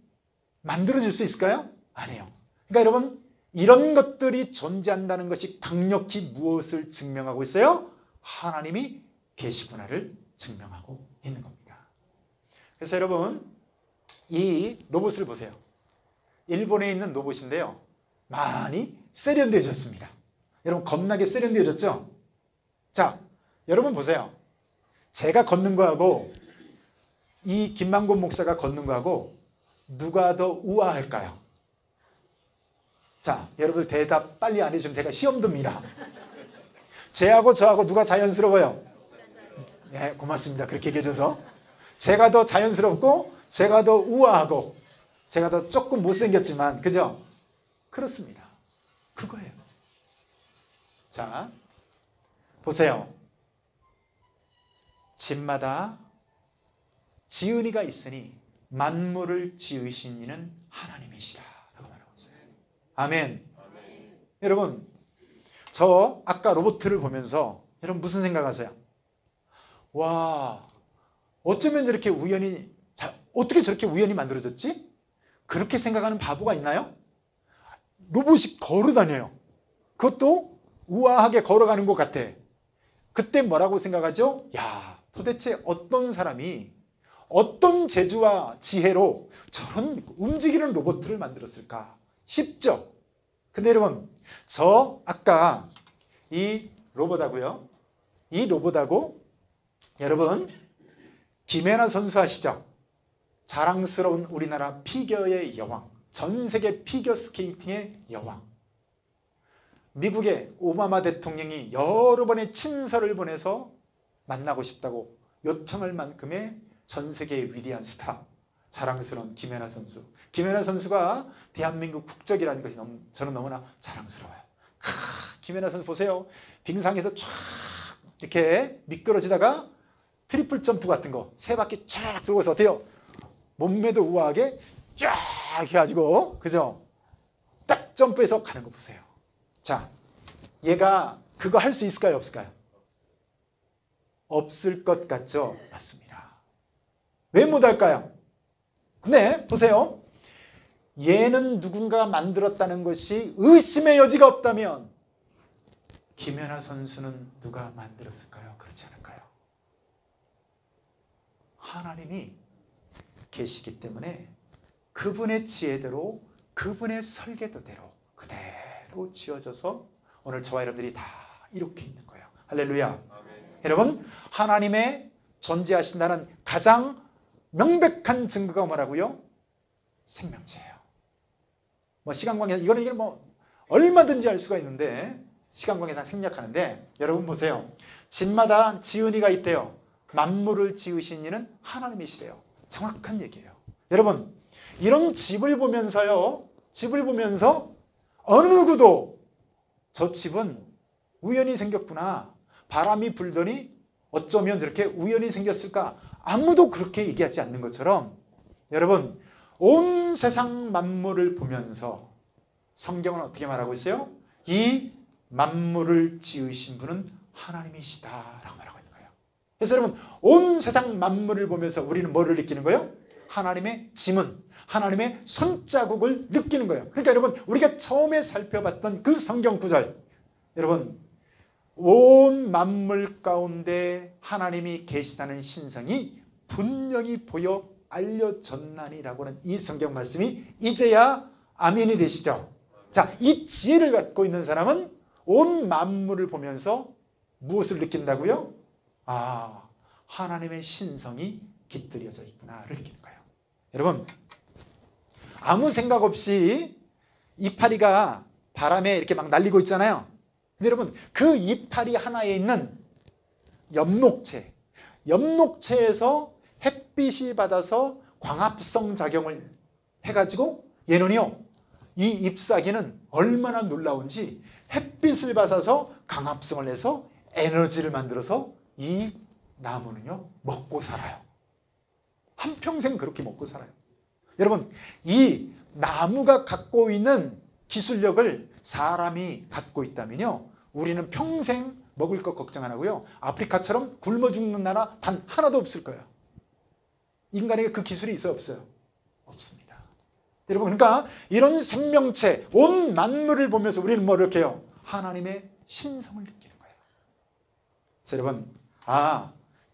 만들어질 수 있을까요? 아니에요. 그러니까 여러분, 이런 것들이 존재한다는 것이 강력히 무엇을 증명하고 있어요? 하나님이 계시구나를 증명하고 있는 겁니다. 그래서 여러분, 이 로봇을 보세요. 일본에 있는 로봇인데요, 많이 세련되어졌습니다. 여러분 겁나게 세련되어졌죠? 자, 여러분 보세요. 제가 걷는 거하고 이 김만곤 목사가 걷는 거하고 누가 더 우아할까요? 자, 여러분 대답 빨리 안 해주시면 제가 시험 듭니다. 쟤하고 저하고 누가 자연스러워요? 네, 고맙습니다. 그렇게 얘기해 줘서. 제가 더 자연스럽고 제가 더 우아하고 제가 더 조금 못생겼지만 그죠? 그렇습니다. 그거예요. 자, 보세요. 집마다 지은이가 있으니 만물을 지으신 이는 하나님이시다 라고 말하고 있어요. 아멘. 여러분, 저 아까 로봇을 보면서 여러분 무슨 생각하세요? 와, 어쩌면 저렇게 우연히, 어떻게 저렇게 우연히 만들어졌지? 그렇게 생각하는 바보가 있나요? 로봇이 걸어다녀요. 그것도 우아하게 걸어가는 것 같아. 그때 뭐라고 생각하죠? 야, 도대체 어떤 사람이 어떤 재주와 지혜로 저런 움직이는 로봇을 만들었을까 싶죠? 근데 여러분, 저 아까 이 로봇하고요, 이 로봇하고 여러분 김연아 선수 아시죠? 자랑스러운 우리나라 피겨의 여왕, 전 세계 피겨 스케이팅의 여왕. 미국의 오바마 대통령이 여러 번의 친서를 보내서 만나고 싶다고 요청할 만큼의 전 세계의 위대한 스타, 자랑스러운 김연아 선수. 김연아 선수가 대한민국 국적이라는 것이 저는 너무나 자랑스러워요. 김연아 선수 보세요. 빙상에서 쫙 이렇게 미끄러지다가 트리플 점프 같은 거 세 바퀴 쫙 돌고서 어때요? 몸매도 우아하게 쫙 해가지고 그죠? 딱 점프해서 가는 거 보세요. 자, 얘가 그거 할 수 있을까요? 없을까요? 없을 것 같죠? 맞습니다. 왜 못할까요? 근데 보세요. 얘는 누군가가 만들었다는 것이 의심의 여지가 없다면 김연아 선수는 누가 만들었을까요? 그렇지 않을까요? 하나님이 계시기 때문에 그분의 지혜대로 그분의 설계도대로 그대로 지어져서 오늘 저와 여러분들이 다 이렇게 있는 거예요. 할렐루야. 아멘. 여러분, 하나님의 존재하신다는 가장 명백한 증거가 뭐라고요? 생명체예요. 뭐 시간 관계상 이거는 뭐 얼마든지 알 수가 있는데 시간 관계상 생략하는데 여러분 보세요. 집마다 지은이가 있대요. 만물을 지으신 이는 하나님이시래요. 정확한 얘기예요. 여러분, 이런 집을 보면서요, 집을 보면서 어느 누구도 저 집은 우연히 생겼구나, 바람이 불더니 어쩌면 저렇게 우연히 생겼을까, 아무도 그렇게 얘기하지 않는 것처럼 여러분, 온 세상 만물을 보면서 성경은 어떻게 말하고 있어요? 이 만물을 지으신 분은 하나님이시다라고 말하고 있는 거예요. 그래서 여러분, 온 세상 만물을 보면서 우리는 뭐를 느끼는 거예요? 하나님의 지문, 하나님의 손자국을 느끼는 거예요. 그러니까 여러분, 우리가 처음에 살펴봤던 그 성경 구절, 여러분, 온 만물 가운데 하나님이 계시다는 신성이 분명히 보여 알려졌나니라고 하는 이 성경 말씀이 이제야 아멘이 되시죠? 자, 이 지혜를 갖고 있는 사람은 온 만물을 보면서 무엇을 느낀다고요? 아, 하나님의 신성이 깃들여져 있구나를 느끼는 거예요. 여러분, 아무 생각 없이 이파리가 바람에 이렇게 막 날리고 있잖아요. 근데 여러분, 그 이파리 하나에 있는 엽록체에서 햇빛이 받아서 광합성 작용을 해가지고 얘는요, 이 잎사귀는 얼마나 놀라운지 햇빛을 받아서 광합성을 해서 에너지를 만들어서 이 나무는요 먹고 살아요. 한평생 그렇게 먹고 살아요. 여러분, 이 나무가 갖고 있는 기술력을 사람이 갖고 있다면요, 우리는 평생 먹을 것 걱정 안 하고요, 아프리카처럼 굶어 죽는 나라 단 하나도 없을 거예요. 인간에게 그 기술이 있어요? 없어요? 없습니다. 여러분, 그러니까 이런 생명체, 온 만물을 보면서 우리는 뭐 이렇게 해요? 하나님의 신성을 느끼는 거예요. 그래서 여러분,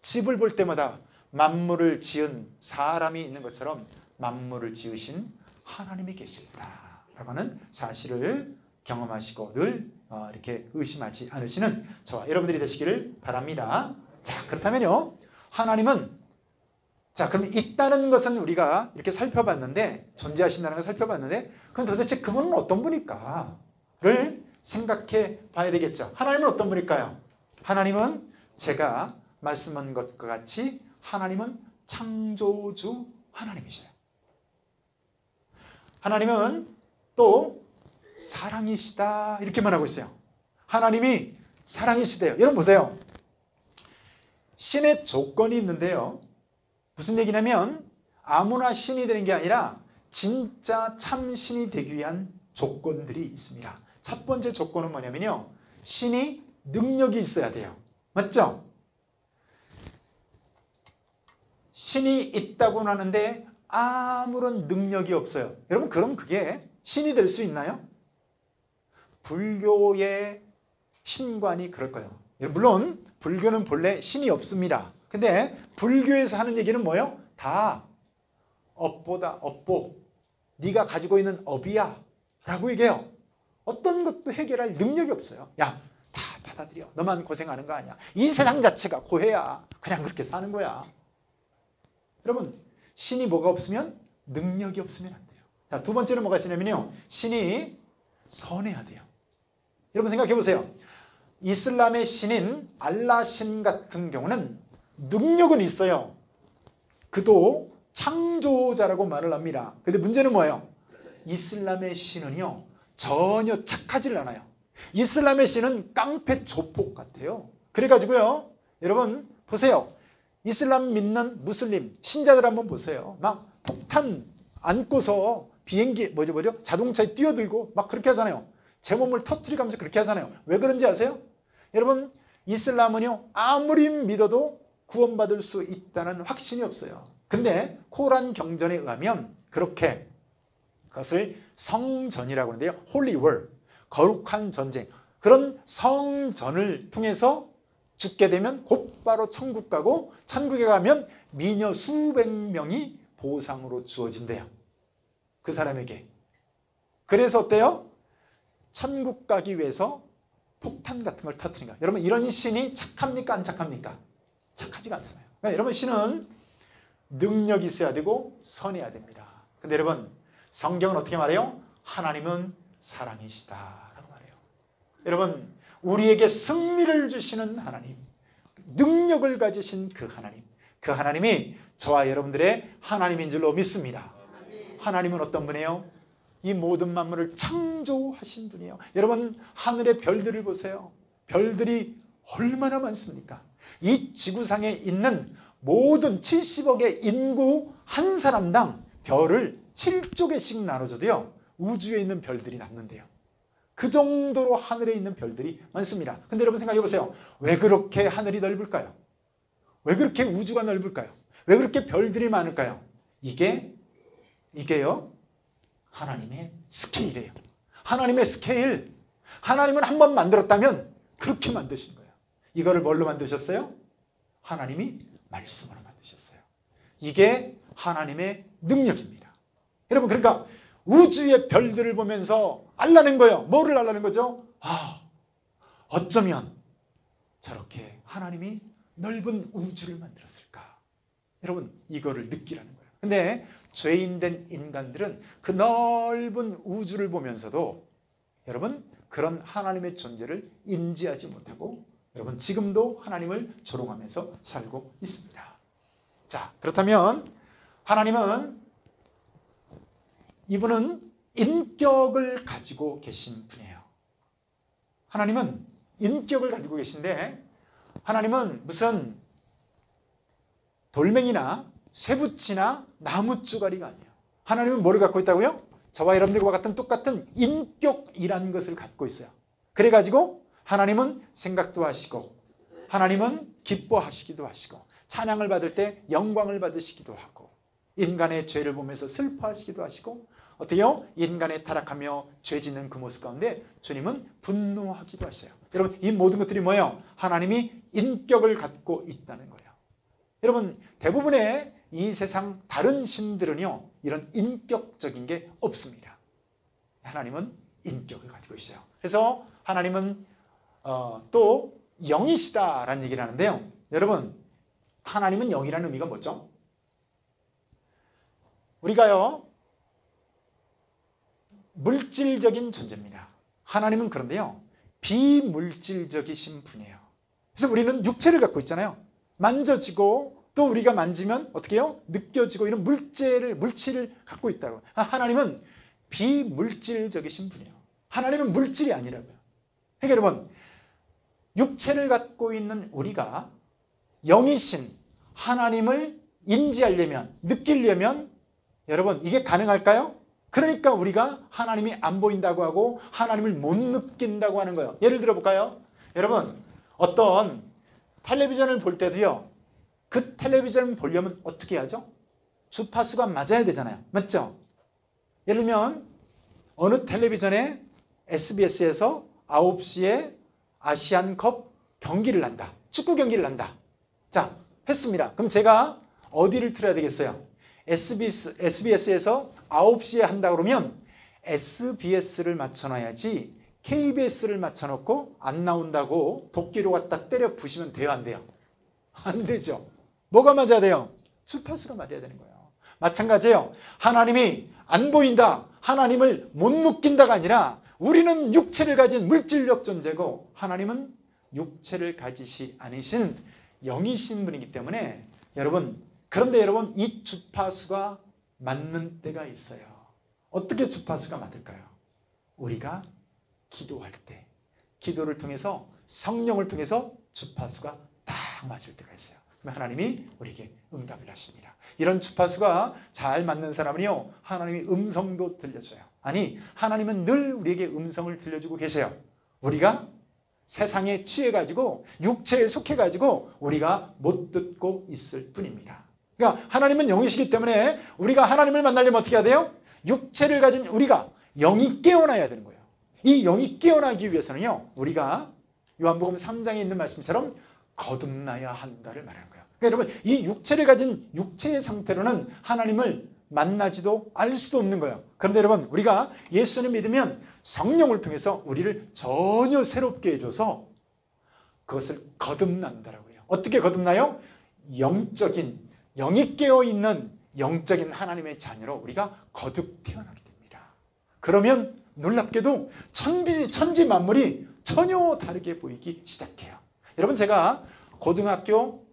집을 볼 때마다 만물을 지은 사람이 있는 것처럼 만물을 지으신 하나님이 계시구나 라고 하는 사실을 경험하시고 늘 이렇게 의심하지 않으시는 저와 여러분들이 되시기를 바랍니다. 자, 그렇다면요. 하나님은 자, 그럼 있다는 것은 우리가 이렇게 살펴봤는데, 존재하신다는 걸 살펴봤는데, 그럼 도대체 그분은 어떤 분일까?를 생각해 봐야 되겠죠. 하나님은 어떤 분일까요? 하나님은 제가 말씀한 것과 같이 하나님은 창조주 하나님이시래요. 하나님은 또 사랑이시다 이렇게 말하고 있어요. 하나님이 사랑이시대요. 여러분 보세요. 신의 조건이 있는데요. 무슨 얘기냐면 아무나 신이 되는 게 아니라 진짜 참 신이 되기 위한 조건들이 있습니다. 첫 번째 조건은 뭐냐면요. 신이 능력이 있어야 돼요. 맞죠? 신이 있다고는 하는데 아무런 능력이 없어요. 여러분 그럼 그게 신이 될 수 있나요? 불교의 신관이 그럴 거예요. 물론 불교는 본래 신이 없습니다. 근데 불교에서 하는 얘기는 뭐예요? 다 업보다 업보. 네가 가지고 있는 업이야 라고 얘기해요. 어떤 것도 해결할 능력이 없어요. 야, 다 받아들여. 너만 고생하는 거 아니야. 이 세상 자체가 고해야. 그냥 그렇게 사는 거야. 여러분 신이 뭐가 없으면 능력이 없으면 안 돼요. 자, 두 번째는 뭐가 있으냐면요. 신이 선해야 돼요. 여러분 생각해 보세요. 이슬람의 신인 알라 신 같은 경우는 능력은 있어요. 그도 창조자라고 말을 합니다. 근데 문제는 뭐예요? 이슬람의 신은요. 전혀 착하지를 않아요. 이슬람의 신은 깡패 조폭 같아요. 그래가지고요. 여러분 보세요. 이슬람 믿는 무슬림 신자들 한번 보세요. 막 폭탄 안고서 비행기 뭐죠? 자동차에 뛰어들고 막 그렇게 하잖아요. 제 몸을 터뜨리면서 그렇게 하잖아요. 왜 그런지 아세요? 여러분 이슬람은요. 아무리 믿어도 구원받을 수 있다는 확신이 없어요. 근데 코란 경전에 의하면 그렇게 그것을 성전이라고 하는데요. 홀리 월, 거룩한 전쟁. 그런 성전을 통해서 죽게 되면 곧바로 천국 가고 천국에 가면 미녀 수백 명이 보상으로 주어진대요. 그 사람에게. 그래서 어때요? 천국 가기 위해서 폭탄 같은 걸 터뜨린다. 여러분 이런 신이 착합니까? 안 착합니까? 착하지가 않잖아요. 그러니까 여러분 신은 능력이 있어야 되고 선해야 됩니다. 근데 여러분 성경은 어떻게 말해요? 하나님은 사랑이시다라고 말해요. 여러분 우리에게 승리를 주시는 하나님, 능력을 가지신 그 하나님이 저와 여러분들의 하나님인 줄로 믿습니다. 하나님은 어떤 분이에요? 이 모든 만물을 창조하신 분이에요. 여러분 하늘의 별들을 보세요. 별들이 얼마나 많습니까? 이 지구상에 있는 모든 70억의 인구 한 사람당 별을 7조개씩 나눠줘도요. 우주에 있는 별들이 남는데요. 그 정도로 하늘에 있는 별들이 많습니다. 근데 여러분 생각해 보세요. 왜 그렇게 하늘이 넓을까요? 왜 그렇게 우주가 넓을까요? 왜 그렇게 별들이 많을까요? 이게요. 하나님의 스케일이에요. 하나님의 스케일. 하나님은 한 번 만들었다면 그렇게 만드신 거예요. 이거를 뭘로 만드셨어요? 하나님이 말씀으로 만드셨어요. 이게 하나님의 능력입니다. 여러분 그러니까 우주의 별들을 보면서 알라는 거예요. 뭐를 알라는 거죠? 어쩌면 저렇게 하나님이 넓은 우주를 만들었을까? 여러분 이거를 느끼라는 거예요. 근데 죄인된 인간들은 그 넓은 우주를 보면서도 여러분 그런 하나님의 존재를 인지하지 못하고 여러분 지금도 하나님을 조롱하면서 살고 있습니다. 자, 그렇다면 하나님은 이분은 인격을 가지고 계신 분이에요. 하나님은 인격을 가지고 계신데 하나님은 무슨 돌멩이나 쇠붙이나 나무쭈가리가 아니에요. 하나님은 뭐를 갖고 있다고요? 저와 여러분들과 같은 똑같은 인격이라는 것을 갖고 있어요. 그래가지고 하나님은 생각도 하시고 하나님은 기뻐하시기도 하시고 찬양을 받을 때 영광을 받으시기도 하고 인간의 죄를 보면서 슬퍼하시기도 하시고 어때요? 인간의 타락하며 죄 짓는 그 모습 가운데 주님은 분노하기도 하셔요. 여러분 이 모든 것들이 뭐예요? 하나님이 인격을 갖고 있다는 거예요. 여러분 대부분의 이 세상 다른 신들은요 이런 인격적인 게 없습니다. 하나님은 인격을 가지고 있어요. 그래서 하나님은 또 영이시다라는 얘기를 하는데요. 여러분, 하나님은 영이라는 의미가 뭐죠? 우리가요, 물질적인 존재입니다. 하나님은 그런데요, 비물질적이신 분이에요. 그래서 우리는 육체를 갖고 있잖아요. 만져지고 또 우리가 만지면 어떻게 해요? 느껴지고 이런 물질을 갖고 있다고. 하나님은 비물질적이신 분이에요. 하나님은 물질이 아니라고요. 그러니까 여러분, 육체를 갖고 있는 우리가 영이신 하나님을 인지하려면, 느끼려면 여러분 이게 가능할까요? 그러니까 우리가 하나님이 안 보인다고 하고 하나님을 못 느낀다고 하는 거예요. 예를 들어 볼까요? 여러분, 어떤 텔레비전을 볼 때도요, 그 텔레비전을 보려면 어떻게 하죠? 주파수가 맞아야 되잖아요. 맞죠? 예를 들면 어느 텔레비전에 SBS에서 9시에 아시안컵 경기를 한다. 축구 경기를 한다. 자, 했습니다. 그럼 제가 어디를 틀어야 되겠어요? SBS에서 9시에 한다 그러면 SBS를 맞춰놔야지 KBS를 맞춰놓고 안 나온다고 도끼로 갖다 때려 부시면 돼요, 안 돼요? 안 되죠. 뭐가 맞아야 돼요? 주파수가 맞아야 되는 거예요. 마찬가지예요. 하나님이 안 보인다, 하나님을 못 느낀다가 아니라 우리는 육체를 가진 물질력 존재고 하나님은 육체를 가지시 않으신 영이신 분이기 때문에 여러분, 그런데 여러분 이 주파수가 맞는 때가 있어요. 어떻게 주파수가 맞을까요? 우리가 기도할 때, 기도를 통해서 성령을 통해서 주파수가 딱 맞을 때가 있어요. 그러면 하나님이 우리에게 응답을 하십니다. 이런 주파수가 잘 맞는 사람은요, 하나님이 음성도 들려줘요. 아니, 하나님은 늘 우리에게 음성을 들려주고 계세요. 우리가 세상에 취해가지고 육체에 속해가지고 우리가 못 듣고 있을 뿐입니다. 그러니까 하나님은 영이시기 때문에 우리가 하나님을 만나려면 어떻게 해야 돼요? 육체를 가진 우리가 영이 깨어나야 되는 거예요. 이 영이 깨어나기 위해서는요, 우리가 요한복음 3장에 있는 말씀처럼 거듭나야 한다를 말하는 거예요. 그러니까 여러분, 이 육체를 가진 육체의 상태로는 하나님을 만나지도 알 수도 없는 거예요. 그런데 여러분, 우리가 예수를 믿으면 성령을 통해서 우리를 전혀 새롭게 해줘서 그것을 거듭난다라고 해요. 어떻게 거듭나요? 영이 깨어있는 영적인 하나님의 자녀로 우리가 거듭 태어나게 됩니다. 그러면 놀랍게도 천지 만물이 전혀 다르게 보이기 시작해요. 여러분, 제가 고등학교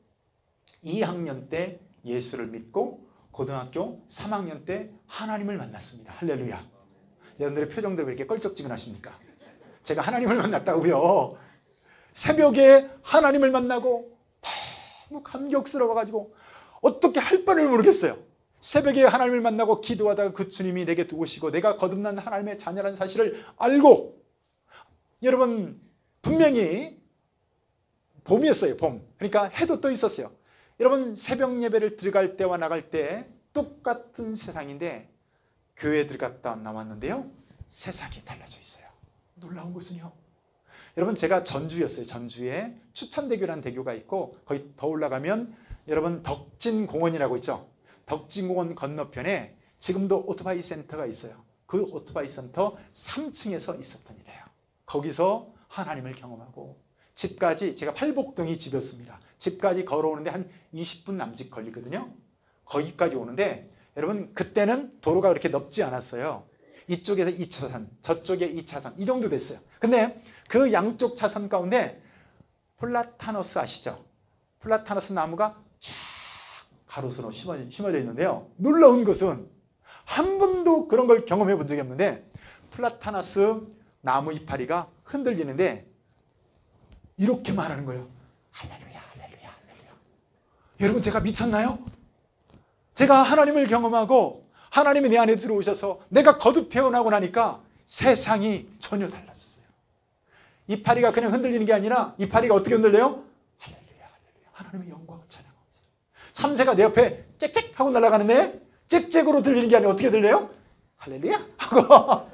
2학년 때 예수를 믿고 고등학교 3학년 때 하나님을 만났습니다. 할렐루야. 여러분들의 표정들 왜 이렇게 껄쩍지근하십니까? 제가 하나님을 만났다고요. 새벽에 하나님을 만나고 너무 감격스러워가지고 어떻게 할 바를 모르겠어요. 새벽에 하나님을 만나고 기도하다가 그 주님이 내게 오시고 내가 거듭난 하나님의 자녀라는 사실을 알고, 여러분 분명히 봄이었어요. 봄. 그러니까 해도 떠 있었어요. 여러분, 새벽 예배를 들어갈 때와 나갈 때 똑같은 세상인데 교회에 들어갔다 나왔는데요, 세상이 달라져 있어요. 놀라운 것은요, 여러분 제가 전주였어요. 전주에 추천대교라는 대교가 있고 거기 더 올라가면 여러분 덕진공원이라고 있죠. 덕진공원 건너편에 지금도 오토바이 센터가 있어요. 그 오토바이 센터 3층에서 있었던 일이에요. 거기서 하나님을 경험하고 집까지, 제가 팔복동이 집이었습니다. 집까지 걸어오는데 한 20분 남짓 걸리거든요. 거기까지 오는데 여러분 그때는 도로가 그렇게 넓지 않았어요. 이쪽에서 2차선, 저쪽에 2차선 이 정도 됐어요. 근데 그 양쪽 차선 가운데 플라타너스 아시죠? 플라타너스 나무가 쫙 가로수로 심어져 있는데요, 놀라운 것은 한 번도 그런 걸 경험해 본 적이 없는데 플라타너스 나무 이파리가 흔들리는데 이렇게 말하는 거예요. 할렐루야, 할렐루야, 할렐루야. 여러분, 제가 미쳤나요? 제가 하나님을 경험하고 하나님이 내 안에 들어오셔서 내가 거듭 태어나고 나니까 세상이 전혀 달라졌어요. 이파리가 그냥 흔들리는 게 아니라 이파리가 어떻게 흔들려요? 할렐루야, 할렐루야. 하나님의 영광을 찬양하고 있어요. 참새가 내 옆에 짹짹 하고 날아가는데 짹짹으로 들리는 게 아니라 어떻게 들려요? 할렐루야 하고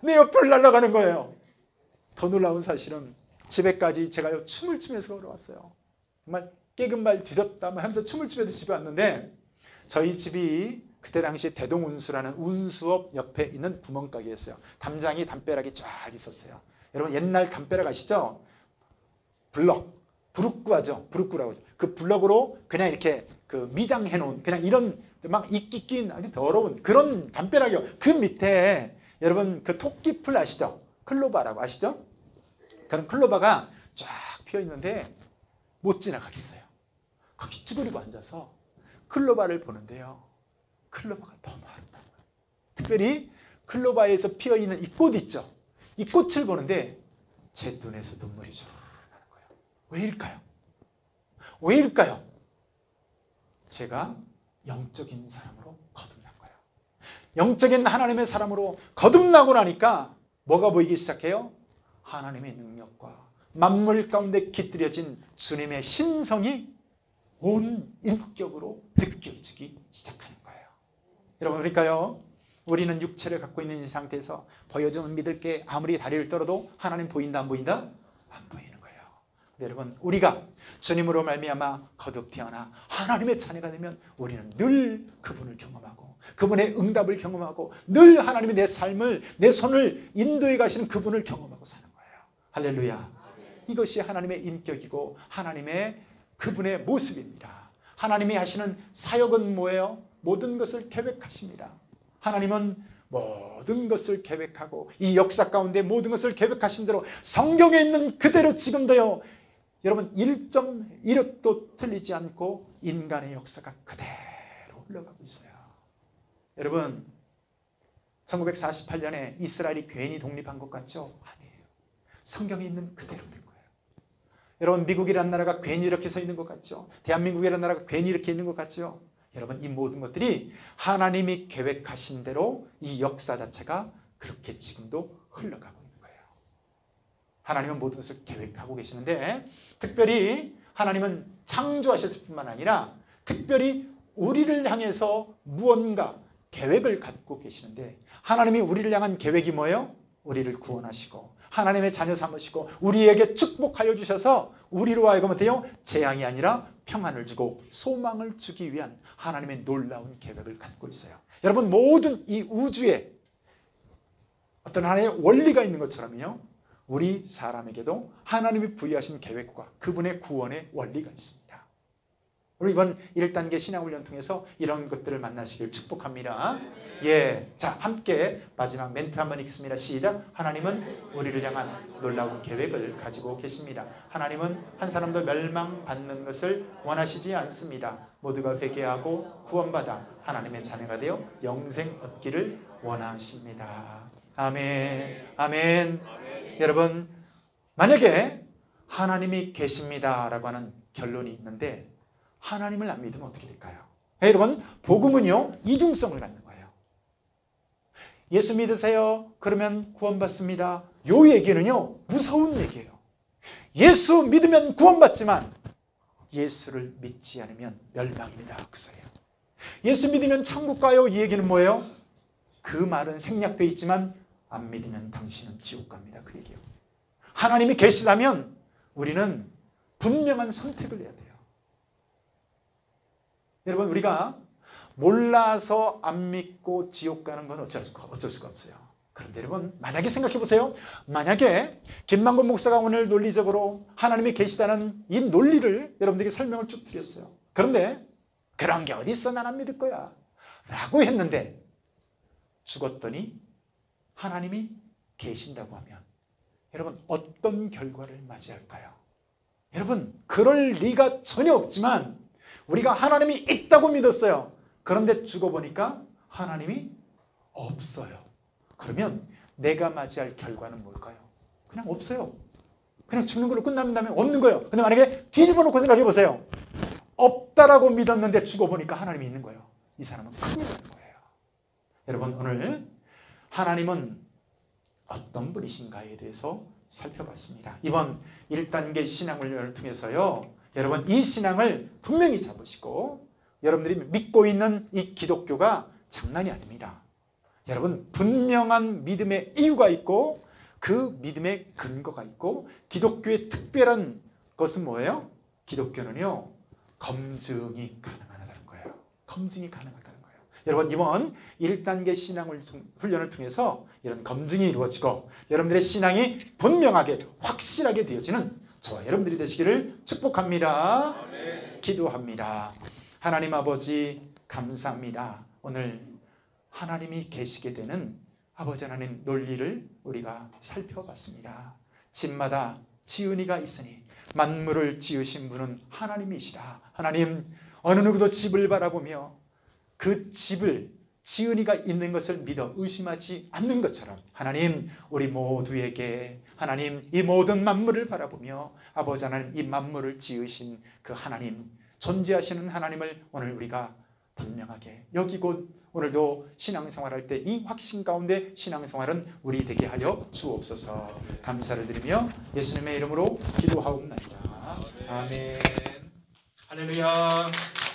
내 옆을 날아가는 거예요. 더 놀라운 사실은 집에까지 제가 춤을 추면서 걸어왔어요. 정말 깨금발 뒤졌다 하면서 춤을 추면서 집에 왔는데 저희 집이 그때 당시 대동운수라는 운수업 옆에 있는 구멍가게였어요. 담장이 담벼락이 쫙 있었어요. 여러분 옛날 담벼락 아시죠? 블럭, 부룩구하죠. 부룩구라고 하죠. 그 블럭으로 그냥 이렇게 그 미장해 놓은 그냥 이런 막 이끼 낀 아주 더러운 그런 담벼락이요. 그 밑에 여러분 그 토끼풀 아시죠? 클로바라고 아시죠? 그런 클로바가 쫙 피어 있는데 못 지나가겠어요. 거기 쭈그리고 앉아서 클로바를 보는데요. 클로바가 너무 아름다워요. 특별히 클로바에서 피어 있는 이 꽃 있죠? 이 꽃을 보는데 제 눈에서 눈물이 쭉 나는 거예요. 왜일까요? 왜일까요? 제가 영적인 사람으로 거듭난 거예요. 영적인 하나님의 사람으로 거듭나고 나니까 뭐가 보이기 시작해요? 하나님의 능력과 만물 가운데 깃들여진 주님의 신성이 온 인격으로 느껴지기 시작하는 거예요. 여러분 그러니까요. 우리는 육체를 갖고 있는 이 상태에서 보여주면 믿을 게 아무리 다리를 떨어도 하나님 보인다 안 보인다? 안 보이는 거예요. 근데 여러분 우리가 주님으로 말미암아 거듭 태어나 하나님의 자녀가 되면 우리는 늘 그분을 경험하고 그분의 응답을 경험하고 늘 하나님이 내 삶을 내 손을 인도해 가시는 그분을 경험하고 사는 거예요. 할렐루야. 이것이 하나님의 인격이고 하나님의 그분의 모습입니다. 하나님이 하시는 사역은 뭐예요? 모든 것을 계획하십니다. 하나님은 모든 것을 계획하고 이 역사 가운데 모든 것을 계획하신 대로 성경에 있는 그대로 지금도요. 여러분 1.1획도 틀리지 않고 인간의 역사가 그대로 흘러가고 있어요. 여러분 1948년에 이스라엘이 괜히 독립한 것 같죠? 아니에요. 성경에 있는 그대로 된 거예요. 여러분 미국이라는 나라가 괜히 이렇게 서 있는 것 같죠? 대한민국이라는 나라가 괜히 이렇게 있는 것 같죠? 여러분 이 모든 것들이 하나님이 계획하신 대로 이 역사 자체가 그렇게 지금도 흘러가고 있는 거예요. 하나님은 모든 것을 계획하고 계시는데 특별히 하나님은 창조하셨을 뿐만 아니라 특별히 우리를 향해서 무언가 계획을 갖고 계시는데 하나님이 우리를 향한 계획이 뭐예요? 우리를 구원하시고 하나님의 자녀 삼으시고 우리에게 축복하여 주셔서 우리로 하여금 어때요? 재앙이 아니라 평안을 주고 소망을 주기 위한 하나님의 놀라운 계획을 갖고 있어요. 여러분 모든 이 우주에 어떤 하나의 원리가 있는 것처럼요. 우리 사람에게도 하나님이 부여하신 계획과 그분의 구원의 원리가 있습니다. 우리 이번 1단계 신앙훈련 통해서 이런 것들을 만나시길 축복합니다. 예, 자 함께 마지막 멘트 한번 읽습니다. 시작. 하나님은 우리를 향한 놀라운 계획을 가지고 계십니다. 하나님은 한 사람도 멸망받는 것을 원하시지 않습니다. 모두가 회개하고 구원받아 하나님의 자녀가 되어 영생 얻기를 원하십니다. 아멘. 아멘. 여러분 만약에 하나님이 계십니다라고 하는 결론이 있는데 하나님을 안 믿으면 어떻게 될까요? 여러분 복음은요 이중성을 갖는 거예요. 예수 믿으세요. 그러면 구원받습니다. 요 얘기는요 무서운 얘기예요. 예수 믿으면 구원받지만 예수를 믿지 않으면 멸망입니다. 그거예요. 예수 믿으면 천국 가요. 이 얘기는 뭐예요? 그 말은 생략되어 있지만 안 믿으면 당신은 지옥 갑니다. 그 얘기예요. 하나님이 계시다면 우리는 분명한 선택을 해야 돼요. 여러분 우리가 몰라서 안 믿고 지옥 가는 건 어쩔 수가 없어요. 그런데 여러분 만약에 생각해 보세요. 만약에 김만곤 목사가 오늘 논리적으로 하나님이 계시다는 이 논리를 여러분들에게 설명을 쭉 드렸어요. 그런데 그런 게 어디 있어? 난 안 믿을 거야 라고 했는데 죽었더니 하나님이 계신다고 하면 여러분 어떤 결과를 맞이할까요? 여러분 그럴 리가 전혀 없지만 우리가 하나님이 있다고 믿었어요. 그런데 죽어보니까 하나님이 없어요. 그러면 내가 맞이할 결과는 뭘까요? 그냥 없어요. 그냥 죽는 걸로 끝난다면 없는 거예요. 근데 만약에 뒤집어 놓고 생각해 보세요. 없다라고 믿었는데 죽어보니까 하나님이 있는 거예요. 이 사람은 큰일 나는 거예요. 여러분 오늘 하나님은 어떤 분이신가에 대해서 살펴봤습니다. 이번 1단계 신앙훈련을 통해서요. 여러분 이 신앙을 분명히 잡으시고 여러분들이 믿고 있는 이 기독교가 장난이 아닙니다. 여러분 분명한 믿음의 이유가 있고 그 믿음의 근거가 있고 기독교의 특별한 것은 뭐예요? 기독교는요 검증이 가능하다는 거예요. 검증이 가능하다는 거예요. 여러분 이번 1단계 훈련을 통해서 이런 검증이 이루어지고 여러분들의 신앙이 분명하게 확실하게 되어지는 저와 여러분들이 되시기를 축복합니다. 아멘. 기도합니다. 하나님 아버지 감사합니다. 오늘 하나님이 계시게 되는 아버지 하나님 논리를 우리가 살펴봤습니다. 집마다 지은이가 있으니 만물을 지으신 분은 하나님이시다. 하나님, 어느 누구도 집을 바라보며 그 집을 지은이가 있는 것을 믿어 의심하지 않는 것처럼 하나님, 우리 모두에게 하나님 이 모든 만물을 바라보며 아버지 하나님 이 만물을 지으신 그 하나님, 존재하시는 하나님을 오늘 우리가 분명하게 여기고 오늘도 신앙생활할 때 이 확신 가운데 신앙생활은 우리 되게 하여 주옵소서. 감사를 드리며 예수님의 이름으로 기도하옵나이다. 아멘. 할렐루야.